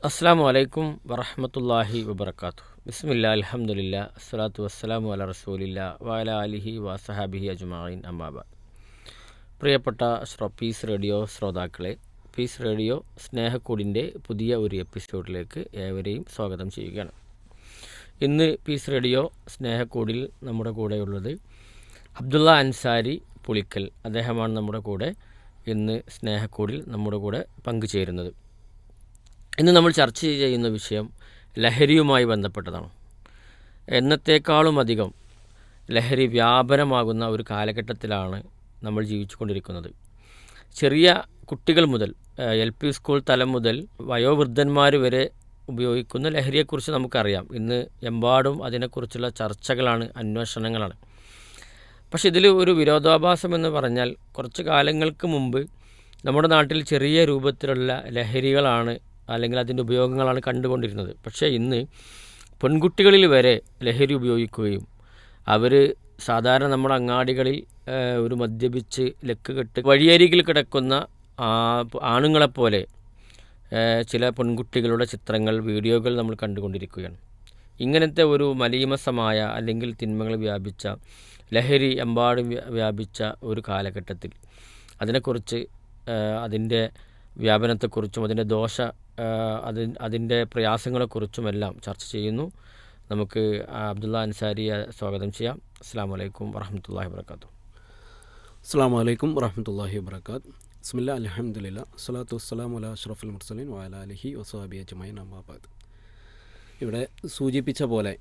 അസ്സാമു അലൈക്കും വറഹ്മത്തുള്ളാഹി വബറകാതുഹു. ബിസ്മില്ലാ അൽഹംദുലില്ലാ അസ്സലാത്തു വസ്സലാമു അലാ റസൂലില്ലാ വഅലാ ആലിഹി വസഹബിഹി അജ്മഈൻ അമ്മാ ബഅദ്. പ്രിയപ്പെട്ട പീസ് റേഡിയോ ശ്രോതാക്കളെ, പീസ് റേഡിയോ സ്നേഹക്കൂടിൻ്റെ പുതിയ ഒരു എപ്പിസോഡിലേക്ക് ഏവരെയും സ്വാഗതം ചെയ്യുകയാണ്. ഇന്ന് പീസ് റേഡിയോ സ്നേഹക്കൂടിൽ നമ്മുടെ കൂടെയുള്ളത് അബ്ദുള്ള അൻസാരി പുളിക്കൽ. അദ്ദേഹമാണ് നമ്മുടെ കൂടെ ഇന്ന് സ്നേഹക്കൂടിൽ നമ്മുടെ കൂടെ പങ്കുചേരുന്നത്. ഇന്ന് നമ്മൾ ചർച്ച ചെയ്യുന്ന വിഷയം ലഹരിയുമായി ബന്ധപ്പെട്ടതാണ്. എന്നത്തേക്കാളും അധികം ലഹരി വ്യാപനമാകുന്ന ഒരു കാലഘട്ടത്തിലാണ് നമ്മൾ ജീവിച്ചു കൊണ്ടിരിക്കുന്നത്. ചെറിയ കുട്ടികൾ മുതൽ LP സ്കൂൾ തലം മുതൽ വയോവൃദ്ധന്മാർ വരെ ഉപയോഗിക്കുന്ന ലഹരിയെക്കുറിച്ച് നമുക്കറിയാം. ഇന്ന് എമ്പാടും അതിനെക്കുറിച്ചുള്ള ചർച്ചകളാണ്, അന്വേഷണങ്ങളാണ്. പക്ഷെ ഇതിൽ ഒരു വിരോധാഭാസം എന്ന് പറഞ്ഞാൽ, കുറച്ച് കാലങ്ങൾക്ക് മുമ്പ് നമ്മുടെ നാട്ടിൽ ചെറിയ രൂപത്തിലുള്ള ലഹരികളാണ് അല്ലെങ്കിൽ അതിൻ്റെ ഉപയോഗങ്ങളാണ് കണ്ടുകൊണ്ടിരുന്നത്. പക്ഷേ ഇന്ന് പെൺകുട്ടികളിൽ വരെ ലഹരി ഉപയോഗിക്കുകയും അവർ സാധാരണ നമ്മുടെ അങ്ങാടികളിൽ ഒരു മദ്യപിച്ച് ലക്ക് കെട്ട് വഴിയരികിൽ കിടക്കുന്ന ആണുങ്ങളെപ്പോലെ ചില പെൺകുട്ടികളുടെ ചിത്രങ്ങൾ, വീഡിയോകൾ നമ്മൾ കണ്ടുകൊണ്ടിരിക്കുകയാണ്. ഇങ്ങനത്തെ ഒരു മലീമസമായ അല്ലെങ്കിൽ തിന്മകൾ വ്യാപിച്ച ലഹരി എമ്പാടും വ്യാപിച്ച ഒരു കാലഘട്ടത്തിൽ അതിനെക്കുറിച്ച്, അതിൻ്റെ വ്യാപനത്തെക്കുറിച്ചും അതിൻ്റെ അതിൻ്റെ പ്രയാസങ്ങളെക്കുറിച്ചുമെല്ലാം ചർച്ച ചെയ്യുന്നു. നമുക്ക് അബ്ദുള്ള അൻസാരിയെ സ്വാഗതം ചെയ്യാം. അസ്സലാമു അലൈക്കും വറഹ്മത്തുള്ളാഹി വബറകാതുഹു. അസ്സലാമു അലൈക്കും വറഹ്മത്തുള്ളാഹി വബറകാതുഹു. ബിസ്മില്ലാ അൽഹംദുലില്ലാ സ്വലാത്തു വസ്സലാമു അലാ അഷ്റഫിൽ മുർസലീൻ വഅലാ ആലിഹി വസ്വഹ്ബിഹി അജ്മഈൻ അമ്മാ ബഅദ്. ഇവിടെ സൂചിപ്പിച്ച പോലെ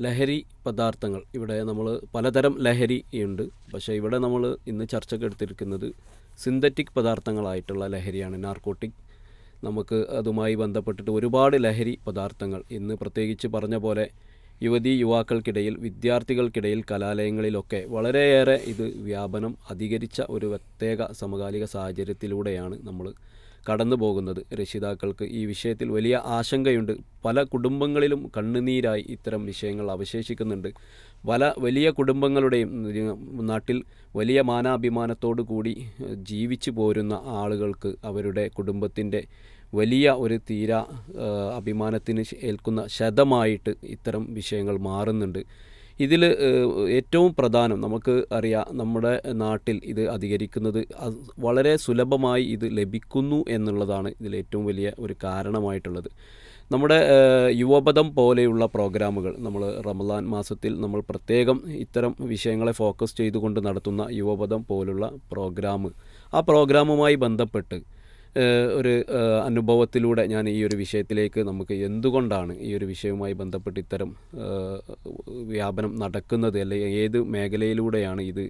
ലഹരി പദാർത്ഥങ്ങൾ, ഇവിടെ നമ്മൾ പലതരം ലഹരി ഉണ്ട്. പക്ഷേ ഇവിടെ നമ്മൾ ഇന്ന് ചർച്ചയ്ക്ക് എടുത്തിരിക്കുന്നത് സിന്തറ്റിക് പദാർത്ഥങ്ങളായിട്ടുള്ള ലഹരിയാണ്, നാർക്കോട്ടിക്. നമുക്ക് അതുമായി ബന്ധപ്പെട്ടിട്ട് ഒരുപാട് ലഹരി പദാർത്ഥങ്ങൾ ഇന്ന് പ്രത്യേകിച്ച് പറഞ്ഞ പോലെ യുവാക്കൾക്കിടയിൽ, വിദ്യാർത്ഥികൾക്കിടയിൽ, കലാലയങ്ങളിലൊക്കെ വളരെയേറെ ഇത് വ്യാപനം അധികരിച്ച ഒരു പ്രത്യേക സമകാലിക സാഹചര്യത്തിലൂടെയാണ് നമ്മൾ കടന്നു പോകുന്നത്. രക്ഷിതാക്കൾക്ക് ഈ വിഷയത്തിൽ വലിയ ആശങ്കയുണ്ട്. പല കുടുംബങ്ങളിലും കണ്ണുനീരായി ഇത്തരം വിഷയങ്ങൾ അവശേഷിക്കുന്നുണ്ട്. വലിയ കുടുംബങ്ങളുടെയും നാട്ടിൽ വലിയ മാനാഭിമാനത്തോടു കൂടി ജീവിച്ചു പോരുന്ന ആളുകൾക്ക് അവരുടെ കുടുംബത്തിൻ്റെ വലിയ ഒരു അഭിമാനത്തിന് ഏൽക്കുന്ന ക്ഷതമായിട്ട് ഇത്തരം വിഷയങ്ങൾ മാറുന്നുണ്ട്. ഇതിൽ ഏറ്റവും പ്രധാനം, നമുക്ക് അറിയാം, നമ്മുടെ നാട്ടിൽ ഇത് അധികരിക്കുന്നത് വളരെ സുലഭമായി ഇത് ലഭിക്കുന്നു എന്നുള്ളതാണ് ഇതിൽ ഏറ്റവും വലിയ ഒരു കാരണമായിട്ടുള്ളത്. നമ്മുടെ യുവപദം പോലെയുള്ള പ്രോഗ്രാമുകൾ, നമ്മൾ റമദാൻ മാസത്തിൽ നമ്മൾ പ്രത്യേകം ഇത്തരം വിഷയങ്ങളെ ഫോക്കസ് ചെയ്തുകൊണ്ട് നടത്തുന്ന യുവപദം പോലുള്ള ആ പ്രോഗ്രാമുമായി ബന്ധപ്പെട്ട് ഒരു അനുഭവത്തിലൂടെ ഞാൻ ഈ ഒരു വിഷയത്തിലേക്ക്, നമുക്ക് എന്തുകൊണ്ടാണ് ഈ ഒരു വിഷയവുമായി ബന്ധപ്പെട്ട് ഇത്തരം വ്യാപനം നടക്കുന്നത്, അല്ലെങ്കിൽ ഏത് മേഖലയിലൂടെയാണ് ഇത്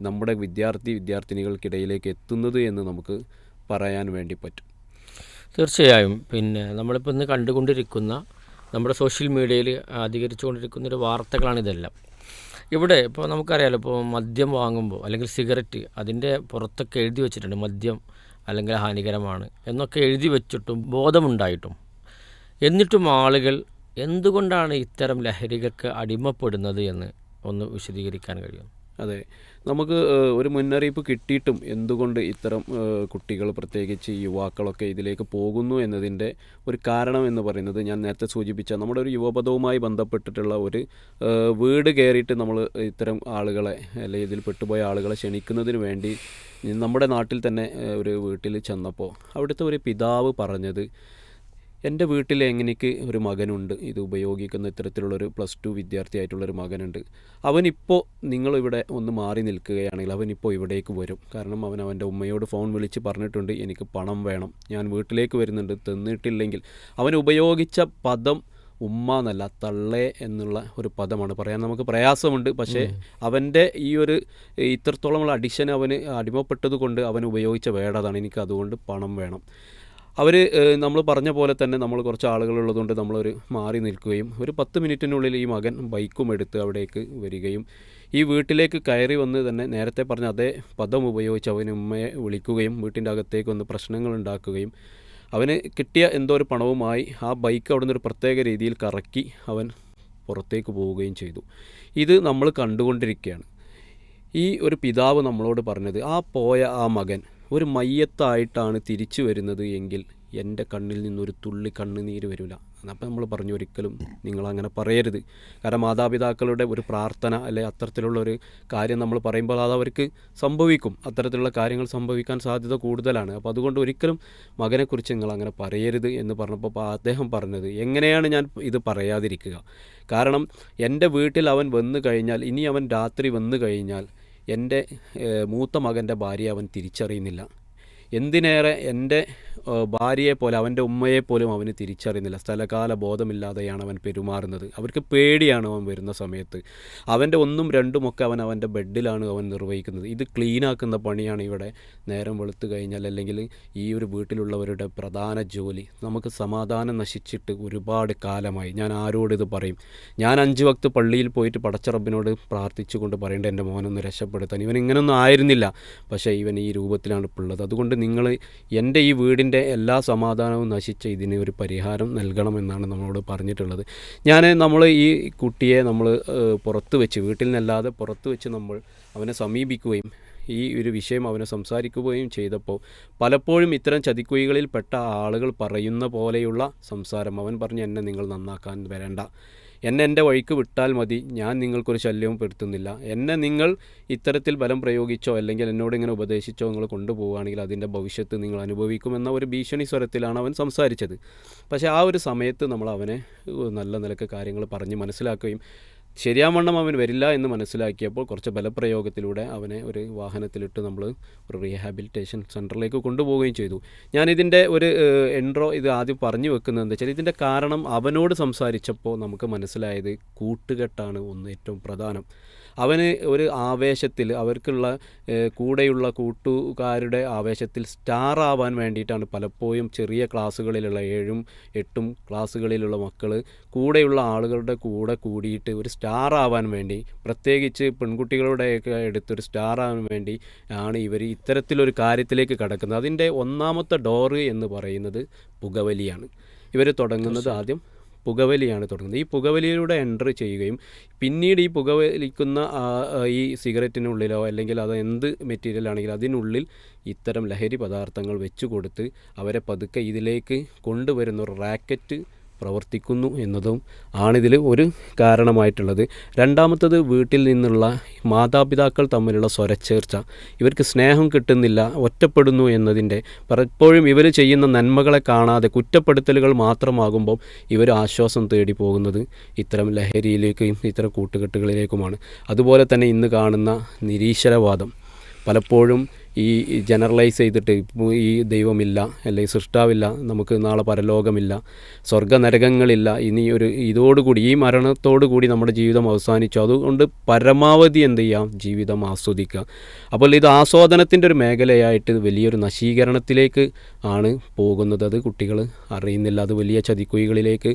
നമ്മുടെ വിദ്യാർത്ഥിനികൾക്കിടയിലേക്ക് എത്തുന്നത് എന്ന് നമുക്ക് പറയാൻ വേണ്ടി പറ്റും. തീർച്ചയായും. നമ്മളിപ്പോൾ ഇന്ന് കണ്ടുകൊണ്ടിരിക്കുന്ന, നമ്മുടെ സോഷ്യൽ മീഡിയയിൽ അധികരിച്ചുകൊണ്ടിരിക്കുന്നൊരു വാർത്തകളാണിതെല്ലാം. ഇവിടെ ഇപ്പോൾ നമുക്കറിയാമല്ലോ, ഇപ്പോൾ മദ്യം വാങ്ങുമ്പോൾ അല്ലെങ്കിൽ സിഗരറ്റ്, അതിൻ്റെ പുറത്തൊക്കെ എഴുതി വെച്ചിട്ടുണ്ട് മദ്യം അല്ലെങ്കിൽ ഹാനികരമാണ് എന്നൊക്കെ എഴുതി വെച്ചിട്ടും ബോധമുണ്ടായിട്ടും എന്നിട്ടും ആളുകൾ എന്തുകൊണ്ടാണ് ഇത്തരം ലഹരികൾക്ക് അടിമപ്പെടുന്നത് എന്ന് ഒന്ന് വിശദീകരിക്കാൻ കഴിയും? അതെ, നമുക്ക് ഒരു മുന്നറിയിപ്പ് കിട്ടിയിട്ടും എന്തുകൊണ്ട് ഇത്തരം കുട്ടികൾ, പ്രത്യേകിച്ച് യുവാക്കളൊക്കെ ഇതിലേക്ക് പോകുന്നു എന്നതിൻ്റെ ഒരു കാരണം എന്ന് പറയുന്നത്, ഞാൻ നേരത്തെ സൂചിപ്പിച്ച നമ്മുടെ ഒരു യുവപദവുമായി ബന്ധപ്പെട്ടിട്ടുള്ള ഒരു വീട് കയറിയിട്ട് നമ്മൾ ഇത്തരം ആളുകളെ, അല്ലെങ്കിൽ ഇതിൽ പെട്ടുപോയ ആളുകളെ ക്ഷണിക്കുന്നതിന് വേണ്ടി നമ്മുടെ നാട്ടിൽ തന്നെ ഒരു വീട്ടിൽ ചെന്നപ്പോൾ അവിടുത്തെ ഒരു പിതാവ് പറഞ്ഞത്, എൻ്റെ വീട്ടിൽ എനിക്ക് ഒരു മകനുണ്ട്, ഇത് ഉപയോഗിക്കുന്ന ഇത്തരത്തിലുള്ളൊരു +2 വിദ്യാർത്ഥിയായിട്ടുള്ളൊരു മകനുണ്ട്. അവനിപ്പോൾ നിങ്ങളിവിടെ ഒന്ന് മാറി നിൽക്കുകയാണെങ്കിൽ അവനിപ്പോൾ ഇവിടേക്ക് വരും. കാരണം അവൻ്റെ ഉമ്മയോട് ഫോൺ വിളിച്ച് പറഞ്ഞിട്ടുണ്ട്, എനിക്ക് പണം വേണം, ഞാൻ വീട്ടിലേക്ക് വരുന്നുണ്ട്, തന്നിട്ടില്ലെങ്കിൽ. അവൻ ഉപയോഗിച്ച പദം ഉമ്മ എന്നല്ല, തള്ളേ എന്നുള്ള ഒരു പദമാണ്. പറയാൻ നമുക്ക് പ്രയാസമുണ്ട്. പക്ഷേ അവൻ്റെ ഈ ഒരു ഇത്രത്തോളമുള്ള അഡിക്ഷൻ അവന് അടിമപ്പെട്ടത് കൊണ്ട് അവൻ ഉപയോഗിച്ച വേടതാണ്, എനിക്ക് അതുകൊണ്ട് പണം വേണം. നമ്മൾ പറഞ്ഞ പോലെ തന്നെ നമ്മൾ കുറച്ച് ആളുകളുള്ളതുകൊണ്ട് നമ്മളൊരു മാറി നിൽക്കുകയും ഒരു 10 മിനിറ്റിനുള്ളിൽ ഈ മകൻ ബൈക്കും എടുത്ത് അവിടേക്ക് വരികയും ഈ വീട്ടിലേക്ക് കയറി വന്ന് തന്നെ നേരത്തെ പറഞ്ഞ അതേ പദം ഉപയോഗിച്ച് അവന് ഉമ്മയെ വിളിക്കുകയും വീട്ടിൻ്റെ അകത്തേക്ക് വന്ന് പ്രശ്നങ്ങൾ ഉണ്ടാക്കുകയും അവന് കിട്ടിയ എന്തോ ഒരു പണവുമായി ആ ബൈക്ക് അവിടെ നിന്നൊരു പ്രത്യേക രീതിയിൽ കറക്കി അവൻ പുറത്തേക്ക് പോവുകയും ചെയ്തു. ഇത് നമ്മൾ കണ്ടുകൊണ്ടിരിക്കുകയാണ്. ഈ ഒരു പിതാവ് നമ്മളോട് പറഞ്ഞത്, ആ മകൻ ഒരു മയ്യത്തായിട്ടാണ് തിരിച്ചു വരുന്നത് എങ്കിൽ എൻ്റെ കണ്ണിൽ നിന്നൊരു തുള്ളി കണ്ണുനീര് വരില്ല. അപ്പം നമ്മൾ പറഞ്ഞു ഒരിക്കലും നിങ്ങളങ്ങനെ പറയരുത്. കാരണം മാതാപിതാക്കളുടെ ഒരു പ്രാർത്ഥന അല്ലെ അത്തരത്തിലുള്ള ഒരു കാര്യം നമ്മൾ പറയുമ്പോൾ അത് അവർക്ക് സംഭവിക്കും. അത്തരത്തിലുള്ള കാര്യങ്ങൾ സംഭവിക്കാൻ സാധ്യത കൂടുതലാണ്. അപ്പോൾ അതുകൊണ്ട് ഒരിക്കലും മകനെക്കുറിച്ച് നിങ്ങളങ്ങനെ പറയരുത് എന്ന് പറഞ്ഞപ്പോൾ അദ്ദേഹം പറഞ്ഞത്, എങ്ങനെയാണ് ഞാൻ ഇത് പറയാതിരിക്കുക? കാരണം എൻ്റെ വീട്ടിൽ അവൻ വന്നു കഴിഞ്ഞാൽ, ഇനി അവൻ രാത്രി വന്നു കഴിഞ്ഞാൽ എൻ്റെ മൂത്ത മകൻ്റെ ഭാര്യയെ അവൻ തിരിച്ചറിയുന്നില്ല. എന്തിനേറെ എൻ്റെ ഭാര്യയെപ്പോലെ അവൻ്റെ ഉമ്മയെപ്പോലും അവന് തിരിച്ചറിയുന്നില്ല. സ്ഥലകാല ബോധമില്ലാതെയാണ് അവൻ പെരുമാറുന്നത്. അവർക്ക് പേടിയാണ് അവൻ വരുന്ന സമയത്ത്. അവൻ്റെ ഒന്നും രണ്ടുമൊക്കെ അവൻ്റെ ബെഡിലാണ് അവൻ നിർവഹിക്കുന്നത്. ഇത് ക്ലീനാക്കുന്ന പണിയാണ് ഇവിടെ നേരം വെളുത്തു കഴിഞ്ഞാൽ അല്ലെങ്കിൽ ഈ ഒരു വീട്ടിലുള്ളവരുടെ പ്രധാന ജോലി. നമുക്ക് സമാധാനം നശിച്ചിട്ട് ഒരുപാട് കാലമായി. ഞാൻ ആരോടിത് പറയും? ഞാൻ 5 വക്ത് പള്ളിയിൽ പോയിട്ട് പടച്ചറബിനോട് പ്രാർത്ഥിച്ചുകൊണ്ട് പറയേണ്ട എൻ്റെ മോനൊന്ന് രക്ഷപ്പെടുത്താൻ. ഇവൻ ഇങ്ങനൊന്നും ആയിരുന്നില്ല, പക്ഷേ ഇവൻ ഈ രൂപത്തിലാണ് ഇപ്പോൾ ഉള്ളത്. അതുകൊണ്ട് നിങ്ങൾ എൻ്റെ ഈ വീടിൻ്റെ എല്ലാ സമാധാനവും നശിച്ച ഇതിന് ഒരു പരിഹാരം നൽകണമെന്നാണ് നമ്മളോട് പറഞ്ഞിട്ടുള്ളത്. നമ്മൾ ഈ കുട്ടിയെ നമ്മൾ പുറത്ത് വെച്ച്, വീട്ടിൽ നിന്നല്ലാതെ പുറത്ത് വെച്ച് നമ്മൾ അവനെ സമീപിക്കുകയും ഈ ഒരു വിഷയം അവനെ സംസാരിക്കുകയും ചെയ്തപ്പോൾ പലപ്പോഴും ഇത്തരം ചതിക്കുഴികളിൽപ്പെട്ട ആളുകൾ പറയുന്ന പോലെയുള്ള സംസാരം. അവൻ പറഞ്ഞു, എന്നെ നിങ്ങൾ നന്നാക്കാൻ വരേണ്ട, എന്നെ എൻ്റെ വഴിക്ക് വിട്ടാൽ മതി, ഞാൻ നിങ്ങൾക്കൊരു ശല്യവും പെടുത്തുന്നില്ല, എന്നെ നിങ്ങൾ ഇത്തരത്തിൽ ബലം പ്രയോഗിച്ചോ അല്ലെങ്കിൽ എന്നോട് ഇങ്ങനെ ഉപദേശിച്ചോ നിങ്ങൾ കൊണ്ടുപോവുകയാണെങ്കിൽ അതിൻ്റെ ഭവിഷ്യത്ത് നിങ്ങൾ അനുഭവിക്കുമെന്ന ഒരു ഭീഷണി സ്വരത്തിലാണ് അവൻ സംസാരിച്ചത്. പക്ഷേ ആ ഒരു സമയത്ത് നമ്മൾ അവനെ നല്ല നിലക്ക് കാര്യങ്ങൾ പറഞ്ഞ് മനസ്സിലാക്കുകയും ശരിയാവണ്ണം അവൻ വരില്ല എന്ന് മനസ്സിലാക്കിയപ്പോൾ കുറച്ച് ബലപ്രയോഗത്തിലൂടെ അവനെ ഒരു വാഹനത്തിലിട്ട് നമ്മൾ ഒരു റീഹാബിലിറ്റേഷൻ സെൻറ്ററിലേക്ക് കൊണ്ടുപോവുകയും ചെയ്തു. ഞാനിതിൻ്റെ ഒരു ഇത് ആദ്യം പറഞ്ഞു വെക്കുന്നത് എന്താ വെച്ചാൽ, ഇതിൻ്റെ കാരണം അവനോട് സംസാരിച്ചപ്പോൾ നമുക്ക് മനസ്സിലായത് കൂട്ടുകെട്ടാണ് ഏറ്റവും പ്രധാനം. അവന് ഒരു ആവേശത്തിൽ, അവർക്കുള്ള കൂടെയുള്ള കൂട്ടുകാരുടെ ആവേശത്തിൽ സ്റ്റാർ ആവാൻ വേണ്ടിയിട്ടാണ് പലപ്പോഴും ചെറിയ ക്ലാസ്സുകളിലുള്ള 7ഉം 8ഉം ക്ലാസ്സുകളിലുള്ള മക്കൾ കൂടെയുള്ള ആളുകളുടെ കൂടെ കൂടിയിട്ട് ഒരു സ്റ്റാർ ആവാൻ വേണ്ടി, പ്രത്യേകിച്ച് പെൺകുട്ടികളുടെയൊക്കെ എടുത്തൊരു സ്റ്റാർ ആവാൻ വേണ്ടി ആണ് ഇവർ ഇത്തരത്തിലൊരു കാര്യത്തിലേക്ക് കടക്കുന്നത്. അതിൻ്റെ ഒന്നാമത്തെ ഡോറ് എന്ന് പറയുന്നത് പുകവലിയാണ്. ഇവർ തുടങ്ങുന്നത് ആദ്യം പുകവലിയാണ് തുടങ്ങുന്നത്. ഈ പുകവലിയിലൂടെ എൻ്റർ ചെയ്യുകയും പിന്നീട് ഈ പുകവലിക്കുന്ന ഈ സിഗരറ്റിനുള്ളിലോ അല്ലെങ്കിൽ അത് എന്ത് മെറ്റീരിയൽ ആണെങ്കിലും അതിനുള്ളിൽ ഇത്തരം ലഹരി പദാർത്ഥങ്ങൾ വെച്ച് കൊടുത്ത് അവരെ പതുക്കെ ഇതിലേക്ക് കൊണ്ടുവരുന്ന ഒരു റാക്കറ്റ് പ്രവർത്തിക്കുന്നു എന്നതും ആണിതിൽ ഒരു കാരണമായിട്ടുള്ളത്. രണ്ടാമത്തത് വീട്ടിൽ നിന്നുള്ള മാതാപിതാക്കൾ തമ്മിലുള്ള സ്വരച്ചേർച്ച. ഇവർക്ക് സ്നേഹം കിട്ടുന്നില്ല, ഒറ്റപ്പെടുന്നു എന്നതിൻ്റെ പലപ്പോഴും ഇവർ ചെയ്യുന്ന നന്മകളെ കാണാതെ കുറ്റപ്പെടുത്തലുകൾ മാത്രമാകുമ്പോൾ ഇവർ ആശ്വാസം തേടി പോകുന്നത് ഇത്തരം ലഹരിയിലേക്കും ഇത്തരം കൂട്ടുകെട്ടുകളിലേക്കുമാണ്. അതുപോലെ തന്നെ ഇന്ന് കാണുന്ന നിരീശ്വരവാദം പലപ്പോഴും ഈ ജനറലൈസ് ചെയ്തിട്ട് ഈ ദൈവമില്ല അല്ലെങ്കിൽ സൃഷ്ടാവില്ല, നമുക്ക് നാളെ പരലോകമില്ല, സ്വർഗ്ഗനരകങ്ങളില്ല, ഇനി ഇതോടുകൂടി ഈ മരണത്തോടുകൂടി നമ്മുടെ ജീവിതം അവസാനിച്ചു, അതുകൊണ്ട് പരമാവധി എന്ത് ചെയ്യാം, ജീവിതം ആസ്വദിക്കുക. അപ്പോൾ ഇത് ആസ്വാദനത്തിൻ്റെ ഒരു മേഖലയായിട്ട് വലിയൊരു നശീകരണത്തിലേക്ക് ആണ് പോകുന്നത്. അത് കുട്ടികൾ അറിയുന്നില്ല. അത് വലിയ ചതിക്കുഴികളിലേക്ക്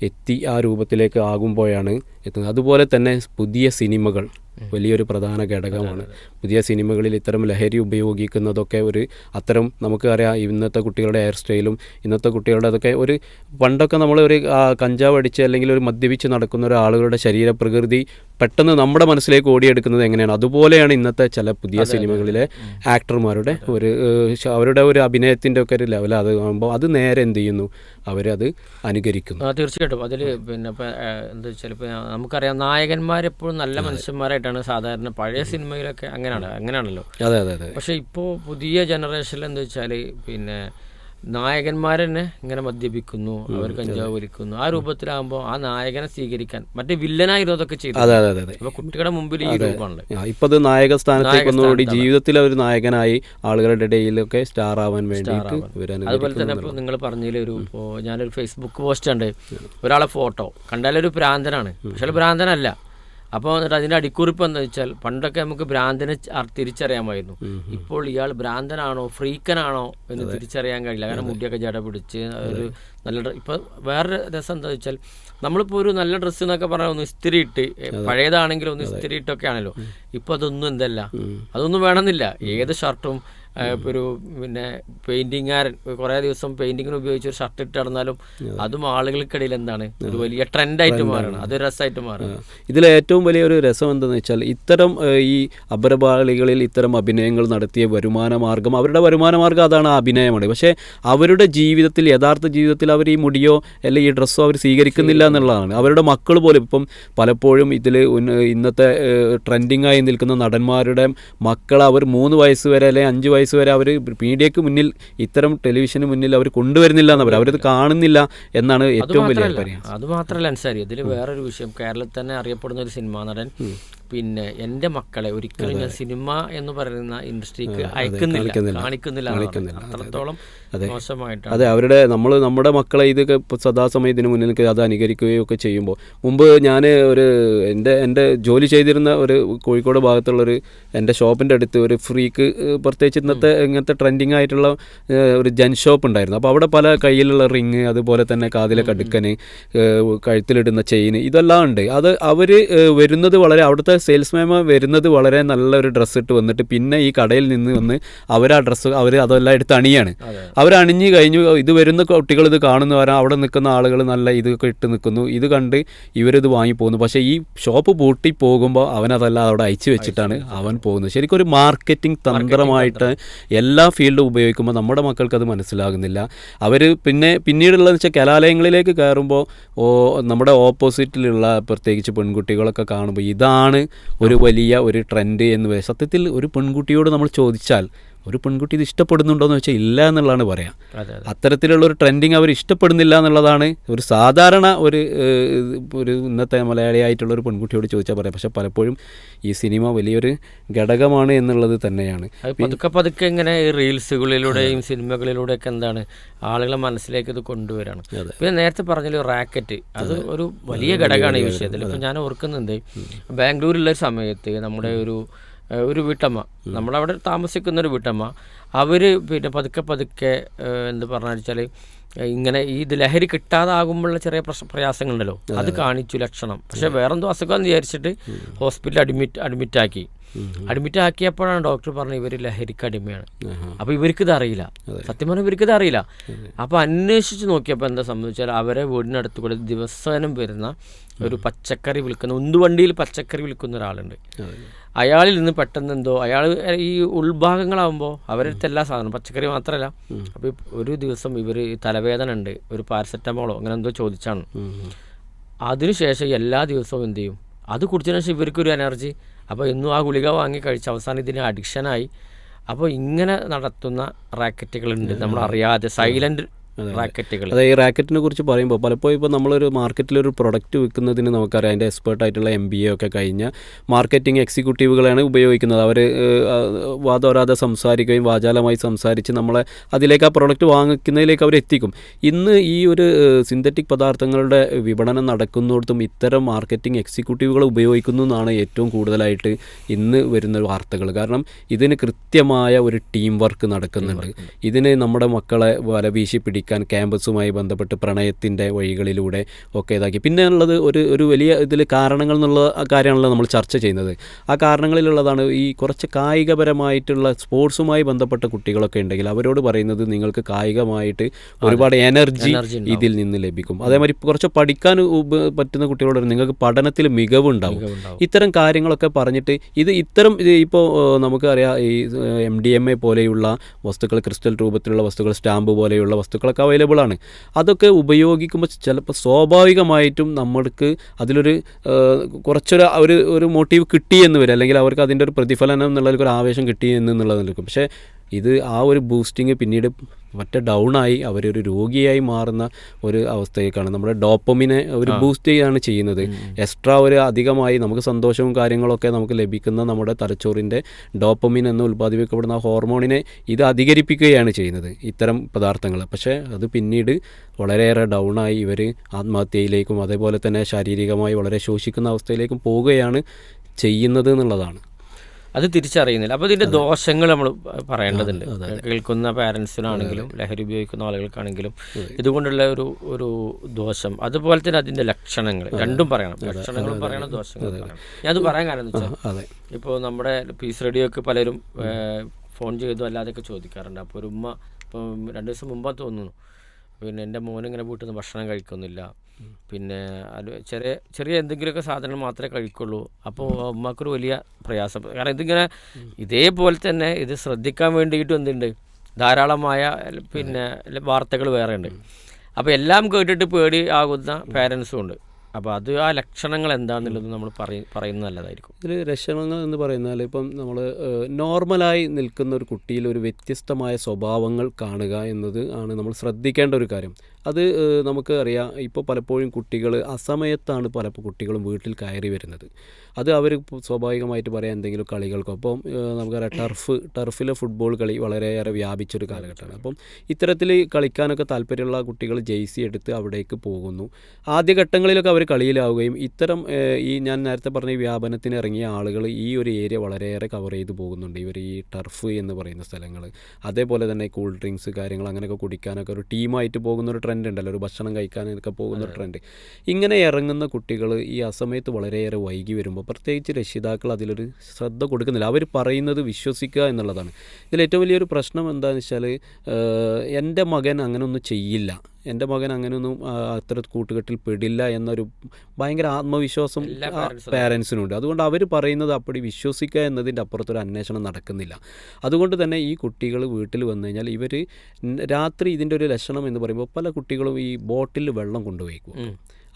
എത്തി ആ രൂപത്തിലേക്ക് ആകുമ്പോഴാണ് എത്തുന്നത്. അതുപോലെ തന്നെ പുതിയ സിനിമകൾ വലിയൊരു പ്രധാന ഘടകമാണ്. പുതിയ സിനിമകളിൽ ഇത്തരം ലഹരി ഉപയോഗിക്കുന്നതൊക്കെ അത്തരം നമുക്കറിയാം, ഇന്നത്തെ കുട്ടികളുടെ ഹെയർ സ്റ്റൈലും ഇന്നത്തെ കുട്ടികളുടെ അതൊക്കെ പണ്ടൊക്കെ നമ്മൾ കഞ്ചാവ് അടിച്ച് അല്ലെങ്കിൽ മദ്യപിച്ച് നടക്കുന്ന ഒരാളുകളുടെ ശരീരപ്രകൃതി പെട്ടെന്ന് നമ്മുടെ മനസ്സിലേക്ക് ഓടിയെടുക്കുന്നത് എങ്ങനെയാണ്, അതുപോലെയാണ് ഇന്നത്തെ ചില പുതിയ സിനിമകളിലെ ആക്ടർമാരുടെ അവരുടെ ഒരു അഭിനയത്തിൻ്റെ ഒക്കെ ഒരു ലെവൽ. അത് കാണുമ്പോൾ അത് നേരെ എന്ത് ചെയ്യുന്നു, അവരത് അനുകരിക്കുന്നു. തീർച്ചയായിട്ടും അതിൽ പിന്നെ എന്താ വെച്ചാൽ ഇപ്പോൾ നമുക്കറിയാം, നായകന്മാരെപ്പോഴും നല്ല മനുഷ്യന്മാരായിട്ടാണ് സാധാരണ പഴയ സിനിമയിലൊക്കെ അങ്ങനെയാണല്ലോ. അതെ അതെ അതെ. പക്ഷേ ഇപ്പോൾ പുതിയ ജനറേഷനിൽ എന്താ വെച്ചാൽ പിന്നെ നായകന്മാർ തന്നെ ഇങ്ങനെ മദ്യപിക്കുന്നു, അവർ കഞ്ചാവ് വലിക്കുന്നു. ആ രൂപത്തിലാകുമ്പോൾ ആ നായകനെ സ്വീകരിക്കാൻ മറ്റേ വില്ലനായിരുന്നു അതൊക്കെ ചെയ്തു. ഇപ്പൊ കുട്ടികളുടെ മുമ്പിൽ ഈ രൂപമാണല്ലോ. ഇപ്പൊ അത് നായക സ്ഥാനത്തേക്ക് ജീവിതത്തിൽ ഒരു നായകനായി ആളുകളുടെ ഇടയിലൊക്കെ സ്റ്റാർ ആവാൻ വേണ്ടി. അതുപോലെ തന്നെ ഇപ്പോൾ നിങ്ങൾ പറഞ്ഞതിൽ ഇപ്പോൾ ഞാനൊരു ഫേസ്ബുക്ക് പോസ്റ്റ് ഉണ്ട്, ഒരാളെ ഫോട്ടോ കണ്ടാലൊരു ഭ്രാന്തനാണ്, പക്ഷെ ഭ്രാന്തനല്ല. അപ്പോൾ എന്നിട്ട് അതിൻ്റെ അടിക്കുറിപ്പ് എന്താ വെച്ചാൽ, പണ്ടൊക്കെ നമുക്ക് ഭ്രാന്തനെ തിരിച്ചറിയാമായിരുന്നു. ഇപ്പോൾ ഇയാൾ ഭ്രാന്തനാണോ ഫ്രീക്കനാണോ എന്ന് തിരിച്ചറിയാൻ കഴിയില്ല. കാരണം മുടിയൊക്കെ ജട പിടിച്ച് ഒരു നല്ല ഇപ്പോൾ വേറൊരു രസം എന്താ വെച്ചാൽ, നമ്മളിപ്പോൾ ഒരു നല്ല ഡ്രസ്സ് എന്നൊക്കെ പറഞ്ഞാൽ ഒന്ന് ഇസ്തിരി ഇട്ട്, പഴയതാണെങ്കിലും ഒന്ന് ഇസ്തിരി ഇട്ടൊക്കെ ആണല്ലോ. ഇപ്പോൾ അതൊന്നും എന്തല്ല, അതൊന്നും വേണമെന്നില്ല. ഏത് ഷർട്ടും ഇപ്പോൾ ഒരു പിന്നെ പെയിൻറ്റിങ്ങുകാരൻ കുറേ ദിവസം പെയിൻറ്റിങ്ങിന് ഉപയോഗിച്ച് ഒരു ഷർട്ട് ഇട്ട് നടന്നാലും അതും ആളുകൾക്കിടയിൽ എന്താണ് ഒരു വലിയ ട്രെൻഡായിട്ട് മാറണം, അതൊരു രസമായിട്ട് മാറണം. ഇതിലെ ഏറ്റവും വലിയൊരു രസം എന്താണെന്ന് വെച്ചാൽ ഇത്തരം ഈ അപരപാളികളിൽ ഇത്തരം അഭിനയങ്ങൾ നടത്തിയ വരുമാന മാർഗം, അവരുടെ വരുമാന മാർഗം അതാണ്, അഭിനയമാണ്. പക്ഷേ അവരുടെ ജീവിതത്തിൽ, യഥാർത്ഥ ജീവിതത്തിൽ അവർ ഈ മുടിയോ അല്ലെങ്കിൽ ഈ ഡ്രസ്സോ അവർ സ്വീകരിക്കുന്നില്ല എന്നുള്ളതാണ്. അവരുടെ മക്കൾ പോലും ഇപ്പം പലപ്പോഴും ഇതിൽ ഇന്നത്തെ ട്രെൻഡിങ് ആയി നിൽക്കുന്ന നടന്മാരുടെ മക്കൾ അവർ 3 വയസ്സ് വരെ അല്ലെങ്കിൽ 5 വയസ്സ് വരെ അവർ മീഡിയക്ക് മുന്നിൽ, ഇത്തരം ടെലിവിഷന് മുന്നിൽ അവർ കൊണ്ടുവരുന്നില്ല എന്നവർ, അവരത് കാണുന്നില്ല എന്നാണ് ഏറ്റവും വലിയ കാര്യം. അതുമാത്രമല്ല അൻസാരി, ഇതിൽ വേറൊരു വിഷയം, കേരളത്തിൽ തന്നെ അറിയപ്പെടുന്ന ഒരു സിനിമാ നടൻ പിന്നെ എൻ്റെ മക്കളെ ഒരിക്കലും ഞാൻ സിനിമ എന്ന് പറയുന്ന ഇൻഡസ്ട്രിക്ക് കാണിക്കുന്നില്ല. അത്രത്തോളം മോശമായിട്ടാണ്. അതെ, നമ്മുടെ മക്കളെ ഇതൊക്കെ സദാസമയം ഇതിന് മുന്നിൽ അത് അനുകരിക്കുകയും ഒക്കെ ചെയ്യുമ്പോൾ, മുമ്പ് ഞാൻ എൻ്റെ ജോലി ചെയ്തിരുന്ന ഒരു കോഴിക്കോട് ഭാഗത്തുള്ളൊരു എൻ്റെ ഷോപ്പിൻ്റെ അടുത്ത് ഒരു ഫ്രീക്ക്, പ്രത്യേകിച്ച് ഇങ്ങനത്തെ ട്രെൻഡിങ് ആയിട്ടുള്ള ഒരു ജെൻ ഷോപ്പ് ഉണ്ടായിരുന്നു. അപ്പോൾ അവിടെ പല കയ്യിലുള്ള റിങ്, അതുപോലെ തന്നെ കാതിലെ കടുക്കന്, കഴുത്തിലിടുന്ന ചെയിന്, ഇതെല്ലാം ഉണ്ട്. അത് അവർ വരുന്നത് വളരെ, അവിടുത്തെ സെയിൽസ്മാൻ വരുന്നത് വളരെ നല്ലൊരു ഡ്രസ്സ് ഇട്ട് വന്നിട്ട് പിന്നെ ഈ കടയിൽ നിന്ന് വന്ന് അവർ ആ ഡ്രസ്സ് അതെല്ലാം എടുത്ത് അണിയാണ്. അവരണിഞ്ഞ് കഴിഞ്ഞു, ഇത് വരുന്ന കുട്ടികൾ ഇത് കാണുന്നു, അവിടെ നിൽക്കുന്ന ആളുകൾ നല്ല ഇതൊക്കെ ഇട്ട് നിൽക്കുന്നു, ഇത് കണ്ട് ഇവരിത് വാങ്ങിപ്പോകുന്നു. പക്ഷേ ഈ ഷോപ്പ് പൂട്ടി പോകുമ്പോൾ അവനതെല്ലാം അവിടെ അയച്ചു വെച്ചിട്ടാണ് അവൻ പോകുന്നത്. ശരിക്കും ഒരു മാർക്കറ്റിംഗ് തന്ത്രമായിട്ട് എല്ലാ ഫീൽഡും ഉപയോഗിക്കുമ്പോൾ നമ്മുടെ മക്കൾക്ക് അത് മനസ്സിലാകുന്നില്ല. അവർ പിന്നീടുള്ളതെന്ന് വെച്ചാൽ കലാലയങ്ങളിലേക്ക് കയറുമ്പോൾ നമ്മുടെ ഓപ്പോസിറ്റിലുള്ള പ്രത്യേകിച്ച് പെൺകുട്ടികളൊക്കെ കാണുമ്പോൾ ഇതാണ് ഒരു വലിയ ഒരു ട്രെൻഡ് എന്ന്. സത്യത്തിൽ ഒരു പെൺകുട്ടിയോട് നമ്മൾ ചോദിച്ചാൽ ഒരു പെൺകുട്ടി ഇത് ഇഷ്ടപ്പെടുന്നുണ്ടോ എന്ന് വെച്ചാൽ ഇല്ല എന്നുള്ളതാണ് പറയാം. അത്തരത്തിലുള്ളൊരു ട്രെൻഡിങ് അവർ ഇഷ്ടപ്പെടുന്നില്ല എന്നുള്ളതാണ് ഒരു സാധാരണ ഒരു ഇന്നത്തെ മലയാളിയായിട്ടുള്ളൊരു പെൺകുട്ടിയോട് ചോദിച്ചാൽ പറയാം. പക്ഷെ പലപ്പോഴും ഈ സിനിമ വലിയൊരു ഘടകമാണ് എന്നുള്ളത് തന്നെയാണ്. പതുക്കെ ഇങ്ങനെ റീൽസുകളിലൂടെയും സിനിമകളിലൂടെയൊക്കെ എന്താണ് ആളുകളെ മനസ്സിലേക്ക് ഇത് കൊണ്ടുവരാണ്. പിന്നെ നേരത്തെ പറഞ്ഞാൽ റാക്കറ്റ്, അത് ഒരു വലിയ ഘടകമാണ് ഈ വിഷയത്തിൽ. ഇപ്പം ഞാൻ ഓർക്കുന്നുണ്ട്, ബാംഗ്ലൂരിലുള്ള സമയത്ത് നമ്മുടെ ഒരു വീട്ടമ്മ, നമ്മളവിടെ താമസിക്കുന്ന ഒരു വീട്ടമ്മ, അവർ പിന്നെ പതുക്കെ എന്ത് പറഞ്ഞു വെച്ചാൽ ഇങ്ങനെ ഇത് ലഹരി കിട്ടാതാകുമ്പോഴുള്ള ചെറിയ പ്രയാസങ്ങളുണ്ടല്ലോ, അത് കാണിച്ചു ലക്ഷണം. പക്ഷെ വേറെന്തോ അസുഖം വിചാരിച്ചിട്ട് ഹോസ്പിറ്റലിൽ അഡ്മിറ്റ് ആക്കിയപ്പോഴാണ് ഡോക്ടർ പറഞ്ഞത് ഇവർ ലഹരിക്ക് അടിമയാണ്. അപ്പോൾ ഇവർക്കിത് അറിയില്ല, സത്യം പറഞ്ഞാൽ ഇവർക്കിത് അറിയില്ല. അപ്പോൾ അന്വേഷിച്ച് നോക്കിയപ്പോൾ എന്താ സംഭവിച്ചാൽ അവരെ വീടിനടുത്ത് കൂടെ ദിവസേനം വരുന്ന ഒരു പച്ചക്കറി വിൽക്കുന്ന, ഉന്തുവണ്ടിയിൽ പച്ചക്കറി വിൽക്കുന്ന ഒരാളുണ്ട്. അയാളിൽ നിന്ന് പെട്ടെന്ന് എന്തോ, അയാൾ ഈ ഉൾഭാഗങ്ങളാകുമ്പോൾ അവരടുത്ത് എല്ലാ സാധനം, പച്ചക്കറി മാത്രമല്ല. അപ്പോൾ ഒരു ദിവസം ഇവർ തലവേദന ഉണ്ട്, ഒരു പാരസെറ്റമോളോ അങ്ങനെ എന്തോ ചോദിച്ചാണ്. അതിനുശേഷം എല്ലാ ദിവസവും എന്ത് ചെയ്യും, അത് കുടിച്ചതിന് ശേഷം ഇവർക്കൊരു എനർജി. അപ്പോൾ എന്നും ആ ഗുളിക വാങ്ങി കഴിച്ച് അവസാനം ഇതിന് അഡിക്ഷനായി. അപ്പോൾ ഇങ്ങനെ നടത്തുന്ന റാക്കറ്റുകളുണ്ട്, നമ്മളറിയാതെ സൈലൻറ്റ് റാക്കറ്റുകൾ. അതായത് ഈ റാക്കറ്റിനെ കുറിച്ച് പറയുമ്പോൾ പലപ്പോഴും ഇപ്പോൾ നമ്മളൊരു മാർക്കറ്റിലൊരു പ്രൊഡക്റ്റ് വിൽക്കുന്നതിന് നമുക്കറിയാം അതിൻ്റെ എക്സ്പേർട്ടായിട്ടുള്ള MBA ഒക്കെ കഴിഞ്ഞ മാർക്കറ്റിംഗ് എക്സിക്യൂട്ടീവുകളാണ് ഉപയോഗിക്കുന്നത്. അവർ വാദോരാതെ സംസാരിക്കുകയും വാചാലമായി സംസാരിച്ച് നമ്മളെ അതിലേക്ക് ആ പ്രൊഡക്റ്റ് വാങ്ങിക്കുന്നതിലേക്ക് അവർ എത്തിക്കും. ഇന്ന് ഈ ഒരു സിന്തറ്റിക് പദാർത്ഥങ്ങളുടെ വിപണനം നടക്കുന്നിടത്തും ഇത്തരം മാർക്കറ്റിംഗ് എക്സിക്യൂട്ടീവുകൾ ഉപയോഗിക്കുന്നു എന്നാണ് ഏറ്റവും കൂടുതലായിട്ട് ഇന്ന് വരുന്ന വാർത്തകൾ. കാരണം ഇതിന് കൃത്യമായ ഒരു ടീം വർക്ക് നടക്കുന്നുണ്ട്. ഇതിന് നമ്മുടെ മക്കളെ വലവീശി പിടിക്കാൻ ക്യാമ്പസുമായി ബന്ധപ്പെട്ട് പ്രണയത്തിൻ്റെ വഴികളിലൂടെ ഒക്കെ ഇതാക്കി. പിന്നെ ഉള്ളത് ഒരു വലിയ ഇതിൽ കാരണങ്ങൾ എന്നുള്ള കാര്യമാണല്ലോ നമ്മൾ ചർച്ച ചെയ്യുന്നത്. ആ കാരണങ്ങളിലുള്ളതാണ് ഈ കുറച്ച് കായികപരമായിട്ടുള്ള സ്പോർട്സുമായി ബന്ധപ്പെട്ട കുട്ടികളൊക്കെ ഉണ്ടെങ്കിൽ അവരോട് പറയുന്നത് നിങ്ങൾക്ക് കായികമായിട്ട് ഒരുപാട് എനർജി ഇതിൽ നിന്ന് ലഭിക്കും. അതേമാതിരി കുറച്ച് പഠിക്കാൻ പറ്റുന്ന കുട്ടികളോട് നിങ്ങൾക്ക് പഠനത്തിൽ മികവുണ്ടാവും. ഇത്തരം കാര്യങ്ങളൊക്കെ പറഞ്ഞിട്ട് ഇത്തരം ഇപ്പോൾ നമുക്കറിയാം ഈ MDMA പോലെയുള്ള വസ്തുക്കൾ, ക്രിസ്റ്റൽ രൂപത്തിലുള്ള വസ്തുക്കൾ, സ്റ്റാമ്പ് പോലെയുള്ള വസ്തുക്കളൊക്കെ അവൈലബിൾ ആണ്. അതൊക്കെ ഉപയോഗിക്കുമ്പോൾ ചിലപ്പോൾ സ്വാഭാവികമായിട്ടും നമ്മൾക്ക് അതിലൊരു കുറച്ചൊരു മോട്ടീവ് കിട്ടിയെന്ന് വരും, അല്ലെങ്കിൽ അവർക്ക് അതിൻ്റെ ഒരു പ്രതിഫലനം എന്നുള്ളതിൽ ഒരു ആവേശം കിട്ടിയെന്നുള്ളത് നിൽക്കും. പക്ഷേ ഇത് ആ ഒരു ബൂസ്റ്റിങ് പിന്നീട് ഡൗണായി അവരൊരു രോഗിയായി മാറുന്ന ഒരു അവസ്ഥയ്ക്കാണ്. നമ്മുടെ ഡോപ്പമിനെ ഒരു ബൂസ്റ്റ് ചെയ്യുകയാണ് ചെയ്യുന്നത്. എക്സ്ട്രാ ഒരു അധികമായി നമുക്ക് സന്തോഷവും കാര്യങ്ങളൊക്കെ നമുക്ക് ലഭിക്കുന്ന നമ്മുടെ തലച്ചോറിൻ്റെ ഡോപ്പമിൻ എന്ന് ഉൽപ്പാദിപ്പിക്കപ്പെടുന്ന ഹോർമോണിനെ ഇത് അധികരിപ്പിക്കുകയാണ് ചെയ്യുന്നത് ഇത്തരം പദാർത്ഥങ്ങൾ. പക്ഷേ അത് പിന്നീട് വളരെയേറെ ഡൗണായി ഇവർ ആത്മഹത്യയിലേക്കും അതേപോലെ തന്നെ ശാരീരികമായി വളരെ ശോഷിക്കുന്ന അവസ്ഥയിലേക്കും പോവുകയാണ് ചെയ്യുന്നത് എന്നുള്ളതാണ്. അത് തിരിച്ചറിയുന്നില്ല. അപ്പോൾ ഇതിൻ്റെ ദോഷങ്ങൾ നമ്മൾ പറയേണ്ടതുണ്ട്. കേൾക്കുന്ന പാരൻസിനാണെങ്കിലും ലഹരി ഉപയോഗിക്കുന്ന ആളുകൾക്കാണെങ്കിലും ഇതുകൊണ്ടുള്ള ഒരു ദോഷം, അതുപോലെ തന്നെ അതിൻ്റെ ലക്ഷണങ്ങൾ രണ്ടും പറയണം. ലക്ഷണങ്ങളും പറയണം, ദോഷങ്ങളും പറയണം. ഞാനത് പറയാൻ കാരണം എന്ന് വെച്ചാൽ ഇപ്പോൾ നമ്മുടെ പീസ് റേഡിയോക്ക് പലരും ഫോൺ ചെയ്തു അല്ലാതെയൊക്കെ ചോദിക്കാറുണ്ട്. അപ്പോൾ ഒരു ഉമ്മ ഇപ്പം 2 ദിവസം മുമ്പാ തോന്നുന്നു, പിന്നെ എൻ്റെ മോനിങ്ങനെ വീട്ടിൽ നിന്ന് ഭക്ഷണം കഴിക്കുന്നില്ല, പിന്നെ അത് ചെറിയ ചെറിയ എന്തെങ്കിലുമൊക്കെ സാധനങ്ങൾ മാത്രമേ കഴിക്കുള്ളൂ. അപ്പോൾ ഉമ്മക്കൊരു വലിയ പ്രയാസം. കാരണം ഇതിങ്ങനെ ഇതേപോലെ തന്നെ ഇത് ശ്രദ്ധിക്കാൻ വേണ്ടിയിട്ടും എന്തുണ്ട്, ധാരാളമായ പിന്നെ വാർത്തകൾ വേറെ ഉണ്ട്. അപ്പോൾ എല്ലാം കേട്ടിട്ട് പേടി ആകുന്ന പേരൻസും ഉണ്ട്. അപ്പോൾ അത് ആ ലക്ഷണങ്ങൾ എന്താണെന്നുള്ളത് നമ്മൾ പറയുന്നത് നല്ലതായിരിക്കും. ഇതിൽ ലക്ഷണങ്ങൾ എന്ന് പറയുന്നാൽ ഇപ്പം നമ്മൾ നോർമലായി നിൽക്കുന്ന ഒരു കുട്ടിയിൽ ഒരു വ്യത്യസ്തമായ സ്വഭാവങ്ങൾ കാണുക എന്നത് ആണ് നമ്മൾ ശ്രദ്ധിക്കേണ്ട ഒരു കാര്യം. അത് നമുക്ക് അറിയാം, ഇപ്പോൾ പലപ്പോഴും കുട്ടികൾ അസമയത്താണ് പല കുട്ടികളും വീട്ടിൽ കയറി വരുന്നത്. അത് അവർ സ്വാഭാവികമായിട്ട് പറയാം എന്തെങ്കിലും കളികൾക്കൊപ്പം നമുക്കറിയാം ടർഫിലെ ഫുട്ബോൾ കളി വളരെയേറെ വ്യാപിച്ചൊരു കാലഘട്ടമാണ്. അപ്പം ഇത്തരത്തിൽ കളിക്കാനൊക്കെ താല്പര്യമുള്ള കുട്ടികൾ ജേഴ്സി എടുത്ത് അവിടേക്ക് പോകുന്നു. ആദ്യഘട്ടങ്ങളിലൊക്കെ അവർ കളിയിലാവുകയും ഇത്തരം ഈ ഞാൻ നേരത്തെ പറഞ്ഞ ഈ വ്യാപനത്തിന് ഇറങ്ങിയ ആളുകൾ ഈ ഒരു ഏരിയ വളരെയേറെ കവർ ചെയ്ത് പോകുന്നുണ്ട്. ഇവർ ഈ ടർഫ് എന്ന് പറയുന്ന സ്ഥലങ്ങൾ, അതേപോലെ തന്നെ കൂൾ ഡ്രിങ്ക്സ് കാര്യങ്ങൾ അങ്ങനെയൊക്കെ കുടിക്കാനൊക്കെ ഒരു ടീമായിട്ട് പോകുന്നൊരു ട്രെൻഡ് ഉണ്ടല്ലോ, ഒരു ഭക്ഷണം കഴിക്കാനൊക്കെ പോകുന്നൊരു ട്രെൻഡ്. ഇങ്ങനെ ഇറങ്ങുന്ന കുട്ടികൾ ഈ അസമയത്ത് വളരെയേറെ വൈകി വരുമ്പോൾ പ്രത്യേകിച്ച് രക്ഷിതാക്കൾ അതിലൊരു ശ്രദ്ധ കൊടുക്കുന്നില്ല. അവർ പറയുന്നത് വിശ്വസിക്കുക എന്നുള്ളതാണ്. ഇതിൽ ഏറ്റവും വലിയൊരു പ്രശ്നം എന്താണെന്ന് വെച്ചാൽ, എൻ്റെ മകൻ അങ്ങനെയൊന്നും ചെയ്യില്ല, എൻ്റെ മകൻ അങ്ങനെയൊന്നും അത്ര കൂട്ടുകെട്ടിൽ പെടില്ല എന്നൊരു ഭയങ്കര ആത്മവിശ്വാസം പാരൻസിനുണ്ട്. അതുകൊണ്ട് അവർ പറയുന്നത് അപ്പടി വിശ്വസിക്കുക എന്നതിൻ്റെ അപ്പുറത്തൊരു അന്വേഷണം നടക്കുന്നില്ല. അതുകൊണ്ട് തന്നെ ഈ കുട്ടികൾ വീട്ടിൽ വന്നു കഴിഞ്ഞാൽ ഇവർ രാത്രി ഇതിൻ്റെ ഒരു ലക്ഷണം എന്ന് പറയുമ്പോൾ പല കുട്ടികളും ഈ ബോട്ടിൽ വെള്ളം കൊണ്ടുപോയിക്കും.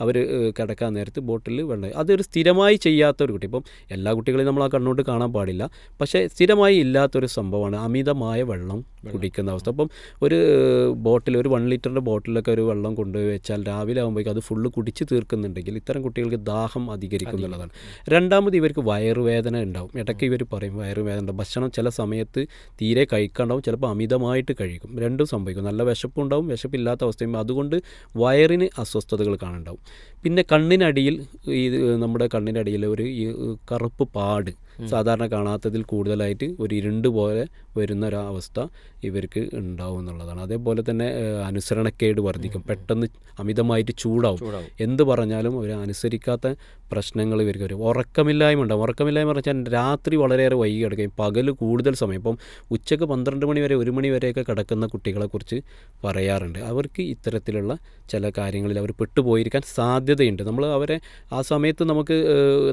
അവർ കിടക്കാൻ നേരത്ത് ബോട്ടിൽ വെള്ളം, അതൊരു സ്ഥിരമായി ചെയ്യാത്തൊരു കുട്ടി. ഇപ്പം എല്ലാ കുട്ടികളെയും നമ്മൾ ആ കണ്ണോട്ട് കാണാൻ പാടില്ല, പക്ഷേ സ്ഥിരമായി ഇല്ലാത്തൊരു സംഭവമാണ് അമിതമായ വെള്ളം കുടിക്കുന്ന അവസ്ഥ. അപ്പം ഒരു ബോട്ടിൽ, ഒരു 1 ലിറ്ററിൻ്റെ ബോട്ടിലൊക്കെ ഒരു വെള്ളം കൊണ്ടുപോയി വെച്ചാൽ രാവിലെ ആകുമ്പോഴേക്കും അത് ഫുള്ള് കുടിച്ച് തീർക്കുന്നുണ്ടെങ്കിൽ ഇത്തരം കുട്ടികൾക്ക് ദാഹം അധികരിക്കും എന്നുള്ളതാണ്. രണ്ടാമത് ഇവർക്ക് വയറുവേദന ഉണ്ടാവും. ഇടയ്ക്ക് ഇവർ പറയും വയറുവേദന ഉണ്ടാവും, ഭക്ഷണം ചില സമയത്ത് തീരെ കഴിക്കാണ്ടാവും, ചിലപ്പോൾ അമിതമായിട്ട് കഴിക്കും. രണ്ടും സംഭവിക്കും. നല്ല വിശപ്പുണ്ടാവും, വിശപ്പില്ലാത്ത അവസ്ഥയും. അതുകൊണ്ട് വയറിന് അസ്വസ്ഥതകൾ കാണുന്നുണ്ടാവും. പിന്നെ കണ്ണിനടിയിൽ, നമ്മുടെ കണ്ണിനടിയിൽ ഒരു കറുപ്പ് പാട് സാധാരണ കാണാത്തതിൽ കൂടുതലായിട്ട് ഒരു ഇരുണ്ട് പോലെ വരുന്ന ഒരവസ്ഥ ഇവർക്ക് ഉണ്ടാവും എന്നുള്ളതാണ്. അതേപോലെ തന്നെ അനുസരണക്കേട് വർദ്ധിക്കും, പെട്ടെന്ന് അമിതമായിട്ട് ചൂടാവും. എന്ത് പറഞ്ഞാലും അവർ അനുസരിക്കാത്ത പ്രശ്നങ്ങൾ ഇവർക്ക് വരും. ഉറക്കമില്ലായ്മ ഉണ്ടാവും. ഉറക്കമില്ലായ്മ പറഞ്ഞാൽ രാത്രി വളരെയേറെ വൈകി കിടക്കുകയും പകൽ കൂടുതൽ സമയം, ഇപ്പം ഉച്ചയ്ക്ക് 12 മണി വരെ 1 മണി വരെയൊക്കെ കിടക്കുന്ന കുട്ടികളെക്കുറിച്ച് പറയാറുണ്ട്. അവർക്ക് ഇത്തരത്തിലുള്ള ചില കാര്യങ്ങളിൽ അവർ പെട്ടുപോയിരിക്കാൻ സാധ്യതയുണ്ട്. നമ്മൾ അവരെ ആ സമയത്ത്